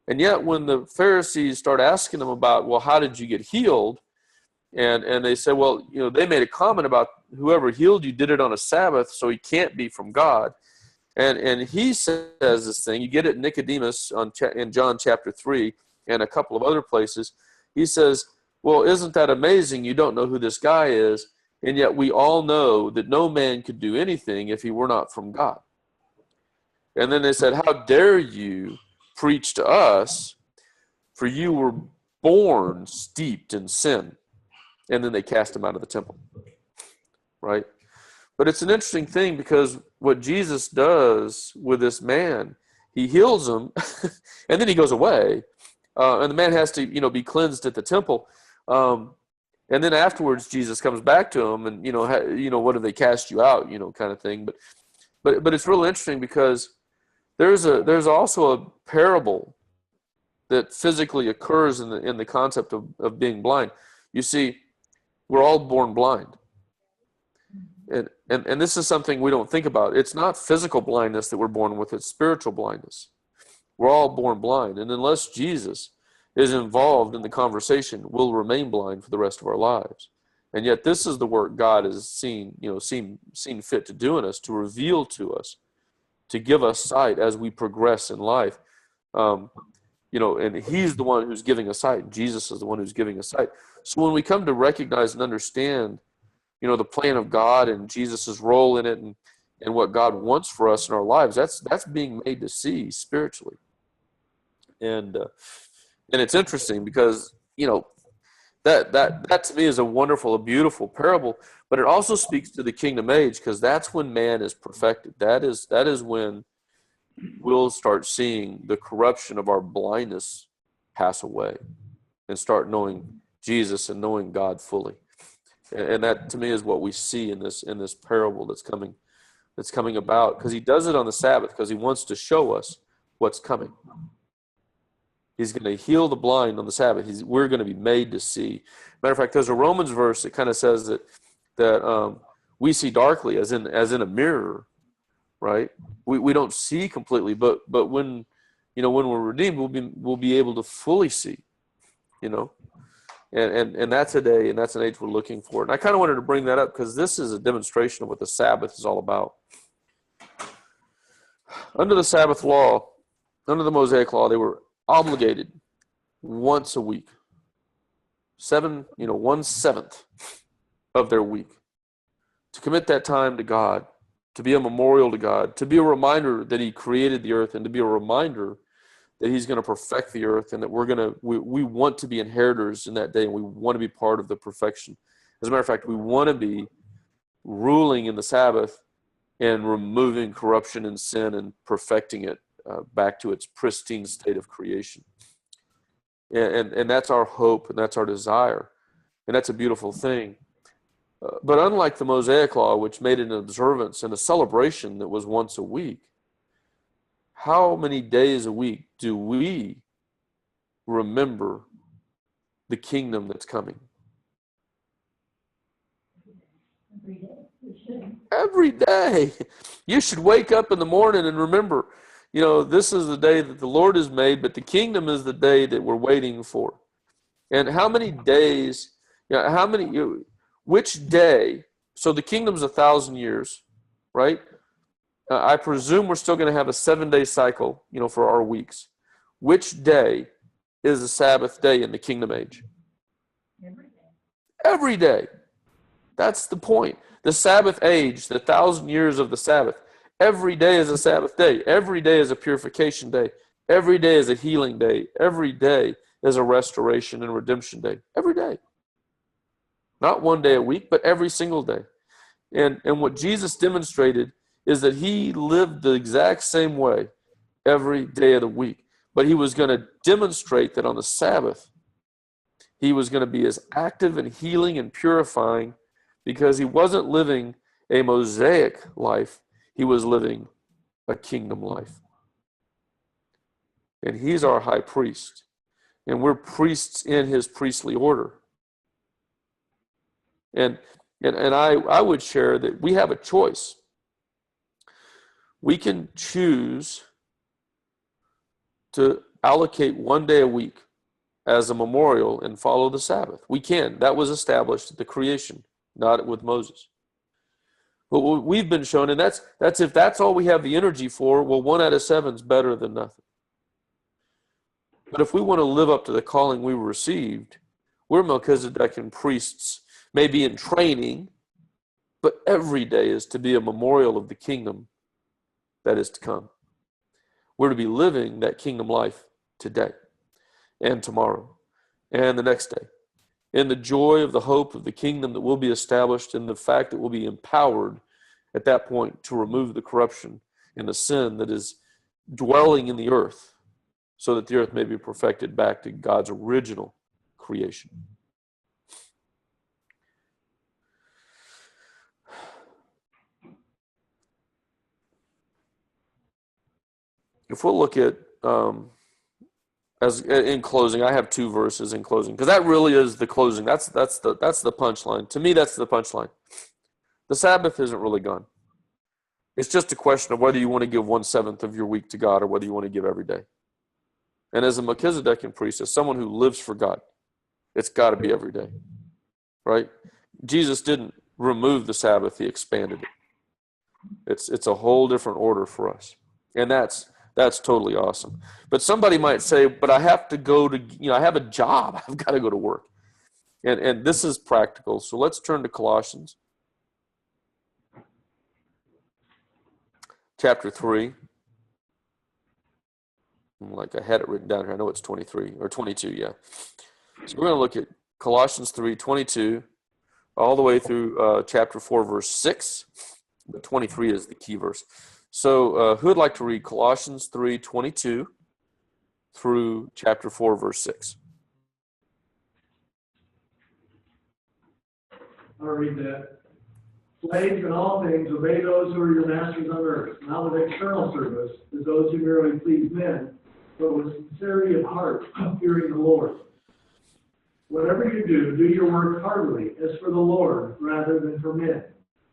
And yet, when the Pharisees start asking him about, well, how did you get healed? And they said, well, they made a comment about whoever healed you did it on a Sabbath, so he can't be from God. And he says this thing. You get it in Nicodemus in John chapter 3 and a couple of other places. He says, well, isn't that amazing? You don't know who this guy is, and yet we all know that no man could do anything if he were not from God. And then they said, how dare you preach to us, for you were born steeped in sin. And then they cast him out of the temple. Right? But it's an interesting thing, because what Jesus does with this man, he heals him, and then he goes away. And the man has to, be cleansed at the temple. And then afterwards, Jesus comes back to him, and what have they cast you out, kind of thing. But it's real interesting, because there's also a parable that physically occurs in the concept of being blind. You see, we're all born blind. And this is something we don't think about. It's not physical blindness that we're born with, it's spiritual blindness. We're all born blind. And unless Jesus is involved in the conversation, we'll remain blind for the rest of our lives. And yet this is the work God has seen fit to do in us, to reveal to us, to give us sight as we progress in life. And he's the one who's giving us sight. Jesus is the one who's giving us sight. So when we come to recognize and understand the plan of God and Jesus' role in it, and what God wants for us in our lives, that's being made to see spiritually. And it's interesting, because that to me is a beautiful parable, but it also speaks to the kingdom age, because that's when man is perfected. That is when we'll start seeing the corruption of our blindness pass away and start knowing Jesus and knowing God fully. And that to me is what we see in this parable that's coming about, because he does it on the Sabbath because he wants to show us what's coming. He's going to heal the blind on the Sabbath. We're going to be made to see. Matter of fact, there's a Romans verse that kind of says that we see darkly as in a mirror, right? We don't see completely, but when we're redeemed, we'll be able to fully see, And that's a day, and that's an age we're looking for. And I kind of wanted to bring that up because this is a demonstration of what the Sabbath is all about. Under the Sabbath law, under the Mosaic law, they were obligated once a week, 1/7 of their week, to commit that time to God, to be a memorial to God, to be a reminder that he created the earth, and to be a reminder that he's going to perfect the earth, and that we want to be inheritors in that day, and we want to be part of the perfection. As a matter of fact, we want to be ruling in the Sabbath and removing corruption and sin and perfecting it back to its pristine state of creation. And that's our hope, and that's our desire, and that's a beautiful thing. But unlike the Mosaic law, which made an observance and a celebration that was once a week, how many days a week do we remember the kingdom that's coming? Every day. We should. Every day. You should wake up in the morning and remember, this is the day that the Lord has made, but the kingdom is the day that we're waiting for. And how many days, which day, so the kingdom's 1,000 years, right? I presume we're still going to have a 7-day cycle, for our weeks. Which day is the Sabbath day in the kingdom age? Every day. That's the point. The Sabbath age, the 1,000 years of the Sabbath, every day is a Sabbath day. Every day is a purification day. Every day is a healing day. Every day is a restoration and redemption day. Every day. Not one day a week, but every single day. And what Jesus demonstrated is that he lived the exact same way every day of the week. But he was going to demonstrate that on the Sabbath, he was going to be as active and healing and purifying, because he wasn't living a Mosaic life. He was living a kingdom life. And he's our high priest. And we're priests in his priestly order. And I would share that we have a choice. We can choose to allocate one day a week as a memorial and follow the Sabbath. We can. That was established at the creation, not with Moses. But what we've been shown, and that's if that's all we have the energy for, well, 1 out of 7 is better than nothing. But if we want to live up to the calling we received, we're Melchizedekan priests, maybe in training, but every day is to be a memorial of the kingdom that is to come. We're to be living that kingdom life today and tomorrow and the next day, in the joy of the hope of the kingdom that will be established, and the fact that we'll be empowered at that point to remove the corruption and the sin that is dwelling in the earth, so that the earth may be perfected back to God's original creation. If we'll look at, as in closing, I have 2 verses in closing, because that really is the closing. That's the punchline. To me, that's the punchline. The Sabbath isn't really gone. It's just a question of whether you want to give 1/7 of your week to God or whether you want to give every day. And as a Melchizedekan priest, as someone who lives for God, it's got to be every day, right? Jesus didn't remove the Sabbath; he expanded it. It's a whole different order for us, and that's totally awesome. But somebody might say, "But I have to go to, I have a job. I've got to go to work," and this is practical. So let's turn to Colossians, chapter 3. Like I had it written down here. I know it's 23 or 22, yeah. So we're going to look at Colossians 3:22 all the way through chapter 4, verse 6. But 23 is the key verse. So who would like to read Colossians 3:22 through chapter 4, verse 6? I'll read that. Slaves, in all things, obey those who are your masters on earth, not with external service, as those who merely please men, but with sincerity of heart, fearing the Lord. Whatever you do, do your work heartily, as for the Lord, rather than for men,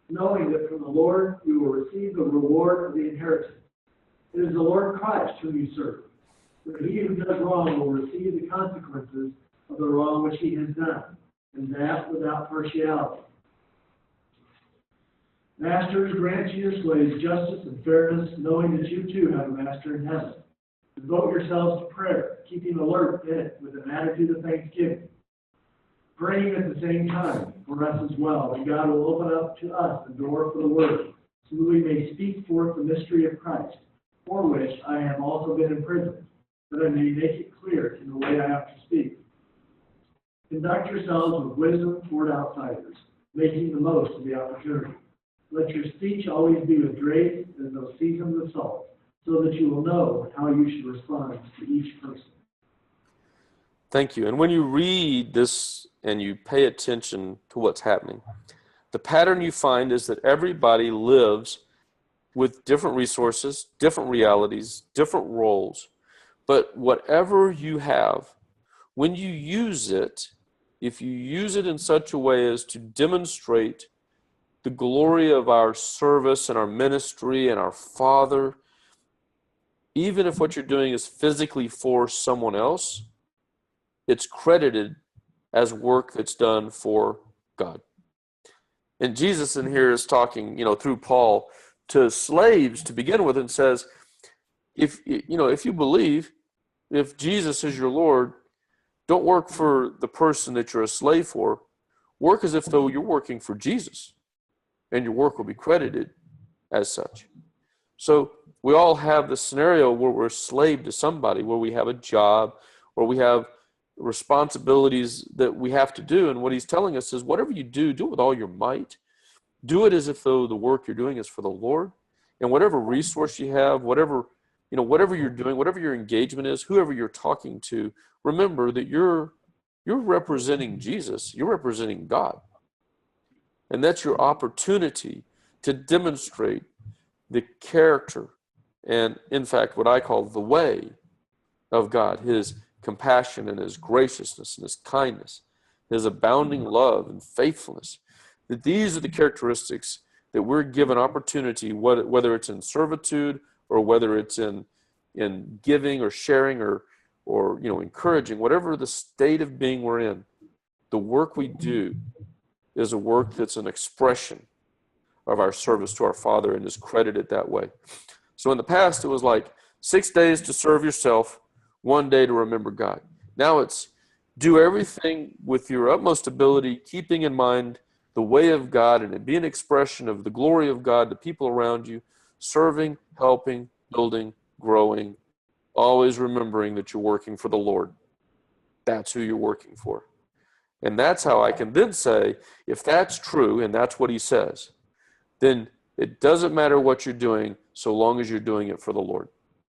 knowing that from the Lord you will receive the reward of the inheritance. It is the Lord Christ whom you serve. For he who does wrong will receive the consequences of the wrong which he has done, and that without partiality. Masters, grant to your slaves justice and fairness, knowing that you too have a master in heaven. Devote yourselves to prayer, keeping alert in it with an attitude of thanksgiving, praying at the same time for us as well, that God will open up to us the door for the word, so that we may speak forth the mystery of Christ, for which I have also been imprisoned, that I may make it clear in the way I have to speak. Conduct yourselves with wisdom toward outsiders, making the most of the opportunity. Let your speech always be with grace, as though seasoned with salt, so that you will know how you should respond to each person. Thank you. And when you read this and you pay attention to what's happening, the pattern you find is that everybody lives with different resources, different realities, different roles. But whatever you have, when you use it, if you use it in such a way as to demonstrate the glory of our service and our ministry and our Father, even if what you're doing is physically for someone else, it's credited as work that's done for God. And Jesus in here is talking, through Paul to slaves to begin with, and says, if you believe, if Jesus is your Lord, don't work for the person that you're a slave for. Work as if though you're working for Jesus, and your work will be credited as such. So we all have the scenario where we're a slave to somebody, where we have a job, or we have responsibilities that we have to do. And what he's telling us is, whatever you do, do it with all your might. Do it as if though the work you're doing is for the Lord. And whatever resource you have, whatever you're doing, whatever your engagement is, whoever you're talking to, remember that you're representing Jesus. You're representing God. And that's your opportunity to demonstrate the character and, in fact, what I call the way of God, his compassion and his graciousness and his kindness, his abounding love and faithfulness. That these are the characteristics that we're given opportunity, whether it's in servitude or whether it's in giving or sharing or encouraging, whatever the state of being we're in, the work we do is a work that's an expression of our service to our Father and is credited that way. So in the past, it was like 6 days to serve yourself, 1 day to remember God. Now it's do everything with your utmost ability, keeping in mind the way of God, and it be an expression of the glory of God to people around you, serving, helping, building, growing, always remembering that you're working for the Lord. That's who you're working for. And that's how I can then say, if that's true, and that's what he says, then it doesn't matter what you're doing so long as you're doing it for the Lord.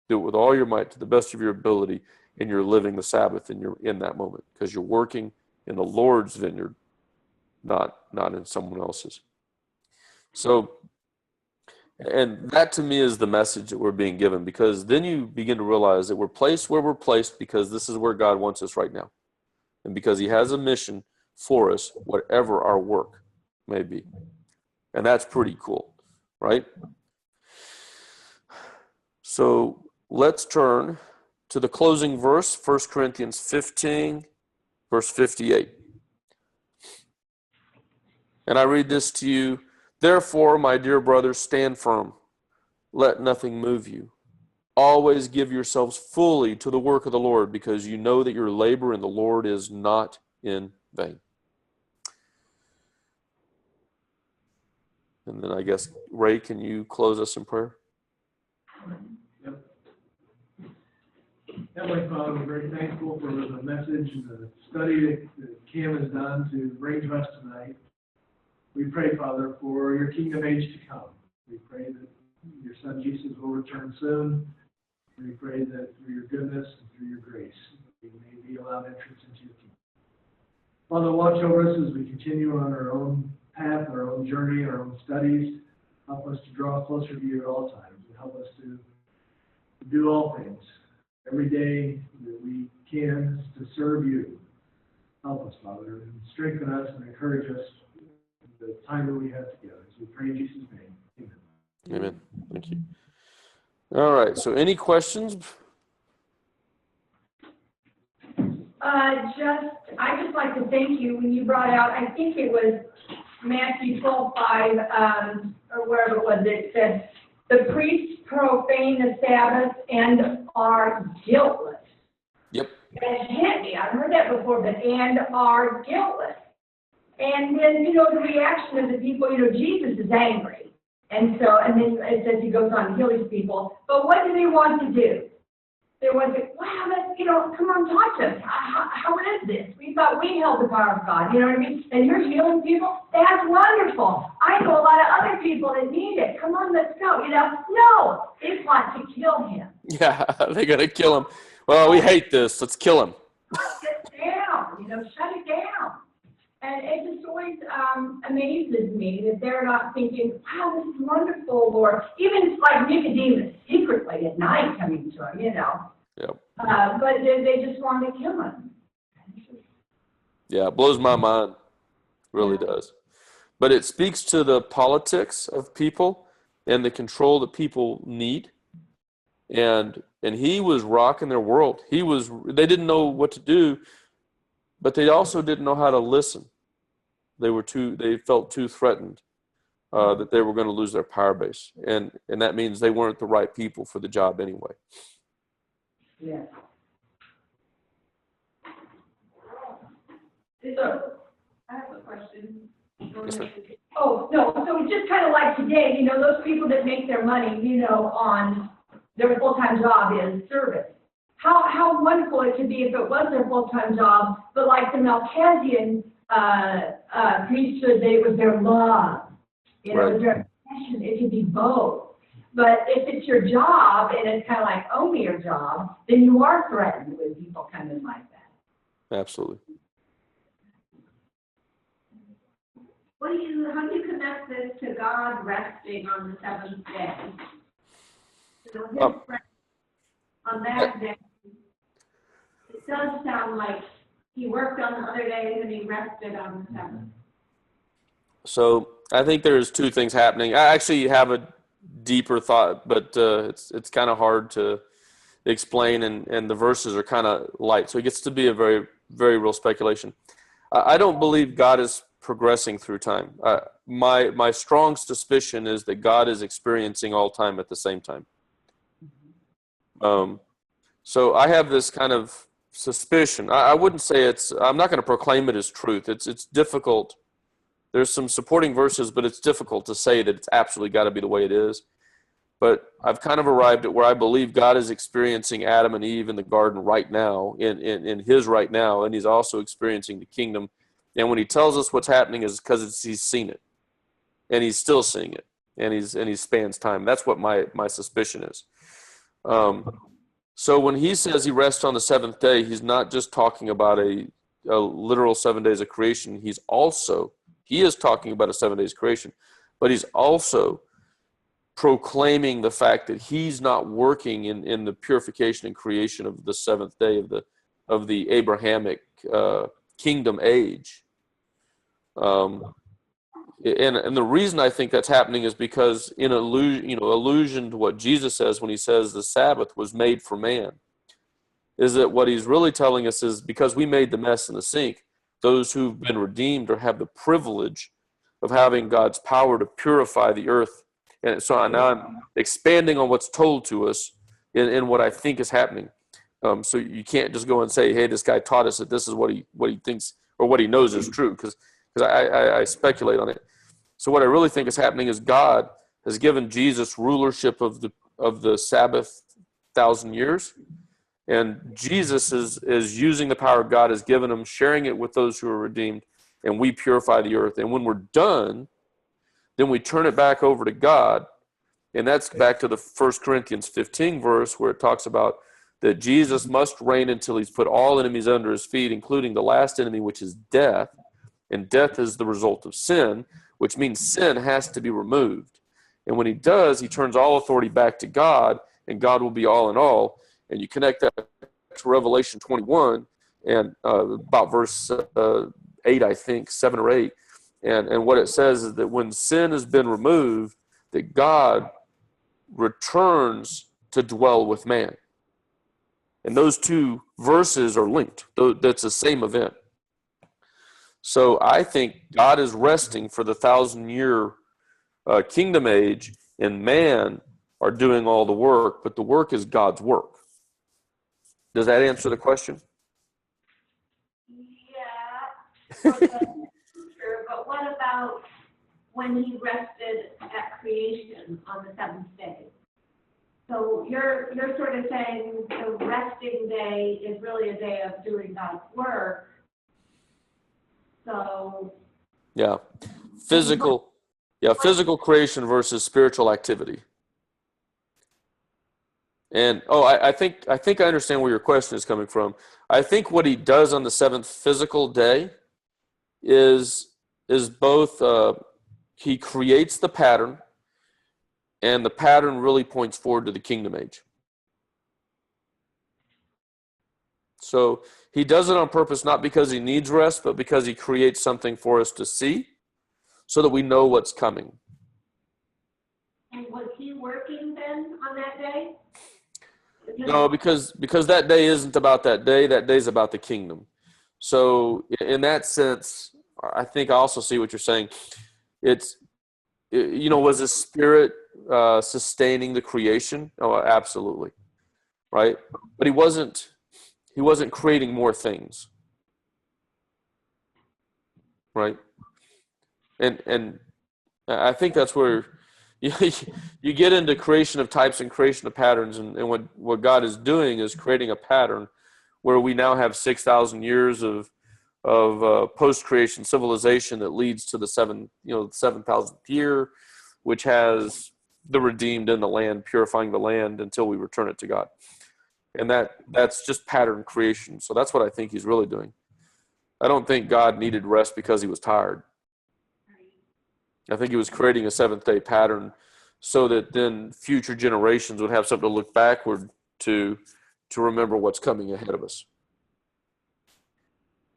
Do it with all your might to the best of your ability, and you're living the Sabbath and you're in that moment because you're working in the Lord's vineyard, not in someone else's. So, and that to me is the message that we're being given, because then you begin to realize that we're placed where we're placed because this is where God wants us right now. And because he has a mission for us, whatever our work may be. And that's pretty cool, right? So let's turn to the closing verse, 1 Corinthians 15, verse 58. And I read this to you. Therefore, my dear brothers, stand firm. Let nothing move you. Always give yourselves fully to the work of the Lord, because you know that your labor in the Lord is not in vain. And then I guess, Ray, can you close us in prayer? Yep. Heavenly Father, we're very thankful for the message and the study that Kim has done to bring to us tonight. We pray, Father, for your kingdom age to come. We pray that your Son Jesus will return soon. We pray that through your goodness and through your grace, we may be allowed entrance into your kingdom. Father, watch over us as we continue on our own path, our own journey, our own studies. Help us to draw closer to you at all times, and help us to do all things every day that we can to serve you. Help us, Father, and strengthen us and encourage us in the time that we have together. So we pray in Jesus' name. Amen. Amen. Thank you. All right. So any questions? I just like to thank you when you brought out, I think it was Matthew 12:5, or wherever it was, it said, the priests profane the Sabbath and are guiltless. Yep. And it hit me. I've heard that before, but and are guiltless. And then, the reaction of the people, Jesus is angry. And then it says he goes on to heal these people. But what do they want to do? They want to, wow, come on, talk to us. How is this? We thought we held the power of God, you know what I mean? And you're healing people? That's wonderful. I know a lot of other people that need it. Come on, let's go. No, they want to kill him. Yeah, they got to kill him. Well, we hate this. Let's kill him. Shut it down, shut it down. And it just always amazes me that they're not thinking, wow, this is wonderful, Lord. Even like Nicodemus secretly at night coming to him, Yep. But they just want to kill him. Yeah, it blows my mind. Really does. But it speaks to the politics of people and the control that people need. And and he was rocking their world. They didn't know what to do, but they also didn't know how to listen. They felt too threatened that they were going to lose their power base. And that means they weren't the right people for the job anyway. Yeah. So, I have a question. Yes, ma'am. Oh, no, so it's just kind of like today, those people that make their money, on their full-time job is service. How wonderful it could be if it was their full-time job, but like the Melchizedean priesthood, it was their love. It was their passion. It could be both. But if it's your job and it's kind of like only your job, then you are threatened with people coming like that. Absolutely. How do you connect this to God resting on the seventh day? So his rest on that day, it does sound like he worked on the other days and he rested on the seventh. So I think there's two things happening. I actually have a deeper thought, but it's kind of hard to explain, and the verses are kind of light. So it gets to be a very, very real speculation. I don't believe God is progressing through time. My strong suspicion is that God is experiencing all time at the same time. So I have this kind of suspicion. I wouldn't say I'm not going to proclaim it as truth. It's difficult. There's some supporting verses, but it's difficult to say that it's absolutely got to be the way it is. But I've kind of arrived at where I believe God is experiencing Adam and Eve in the garden right now, in his right now, and he's also experiencing the kingdom. And when he tells us what's happening is because he's seen it, and he's still seeing it, and he spans time. That's what my suspicion is. So when he says he rests on the seventh day, he's not just talking about a literal 7 days of creation. He is talking about a 7 days creation, but he's also proclaiming the fact that he's not working in the purification and creation of the seventh day of the Abrahamic kingdom age. And the reason I think that's happening is because in allusion to what Jesus says when he says the Sabbath was made for man, is that what he's really telling us is because we made the mess in the sink, those who've been redeemed or have the privilege of having God's power to purify the earth. And so now I'm expanding on what's told to us in what I think is happening. So you can't just go and say, hey, this guy taught us that this is what he thinks or what he knows is true, because I speculate on it. So what I really think is happening is God has given Jesus rulership of the Sabbath 1,000 years. And Jesus is using the power God has given him, sharing it with those who are redeemed, and we purify the earth. And when we're done, then we turn it back over to God. And that's back to the 1 Corinthians 15 verse where it talks about that Jesus must reign until he's put all enemies under his feet, including the last enemy, which is death. And death is the result of sin, which means sin has to be removed. And when he does, he turns all authority back to God, and God will be all in all. And you connect that to Revelation 21 and about verse 8, I think, 7 or 8. And what it says is that when sin has been removed, that God returns to dwell with man. And those two verses are linked. That's the same event. So I think God is resting for the 1,000-year kingdom age, and man are doing all the work, but the work is God's work. Does that answer the question? Yeah. But what about when he rested at creation on the seventh day? So you're sort of saying the resting day is really a day of doing God's work. So Yeah. Physical creation versus spiritual activity. And I think I understand where your question is coming from. I think what he does on the seventh physical day is both he creates the pattern, and the pattern really points forward to the kingdom age. So he does it on purpose, not because he needs rest, but because he creates something for us to see so that we know what's coming. And was he working then on that day? No, because that day isn't about that day. That day's about the kingdom. So in that sense, I think I also see what you're saying. It's was the Spirit sustaining the creation? Oh, absolutely, right. But he wasn't creating more things, right? And I think that's where you get into creation of types and creation of patterns, and what God is doing is creating a pattern where we now have 6,000 years of post-creation civilization that leads to the 7,000th year, which has the redeemed in the land, purifying the land until we return it to God. And that's just pattern creation. So that's what I think he's really doing. I don't think God needed rest because he was tired. I think he was creating a seventh-day pattern so that then future generations would have something to look backward to remember what's coming ahead of us.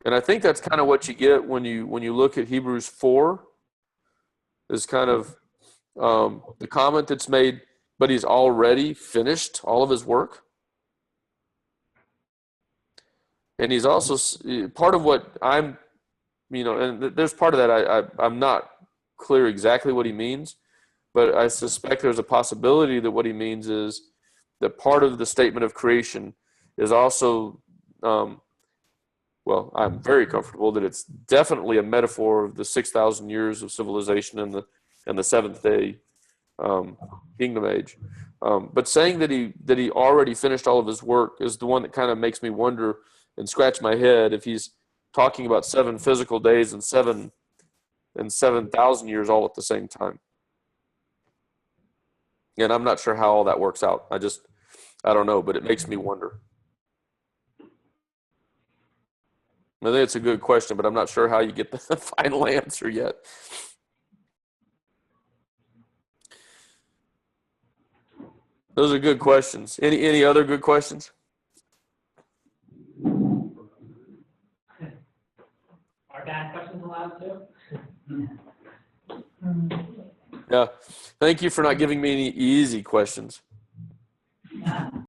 And I think that's kind of what you get when you look at Hebrews 4, is kind of the comment that's made, but he's already finished all of his work. And he's also part of what and there's part of that I'm not clear exactly what he means, but I suspect there's a possibility that what he means is that part of the statement of creation is also, I'm very comfortable that it's definitely a metaphor of the 6,000 years of civilization and the seventh day kingdom age. But saying that he already finished all of his work is the one that kind of makes me wonder and scratch my head if he's talking about 7 physical days and 7,000 years all at the same time. And I'm not sure how all that works out. I don't know, but it makes me wonder. I think it's a good question, but I'm not sure how you get the final answer yet. Those are good questions. Any other good questions? Are bad questions allowed too? Yeah. Thank you for not giving me any easy questions.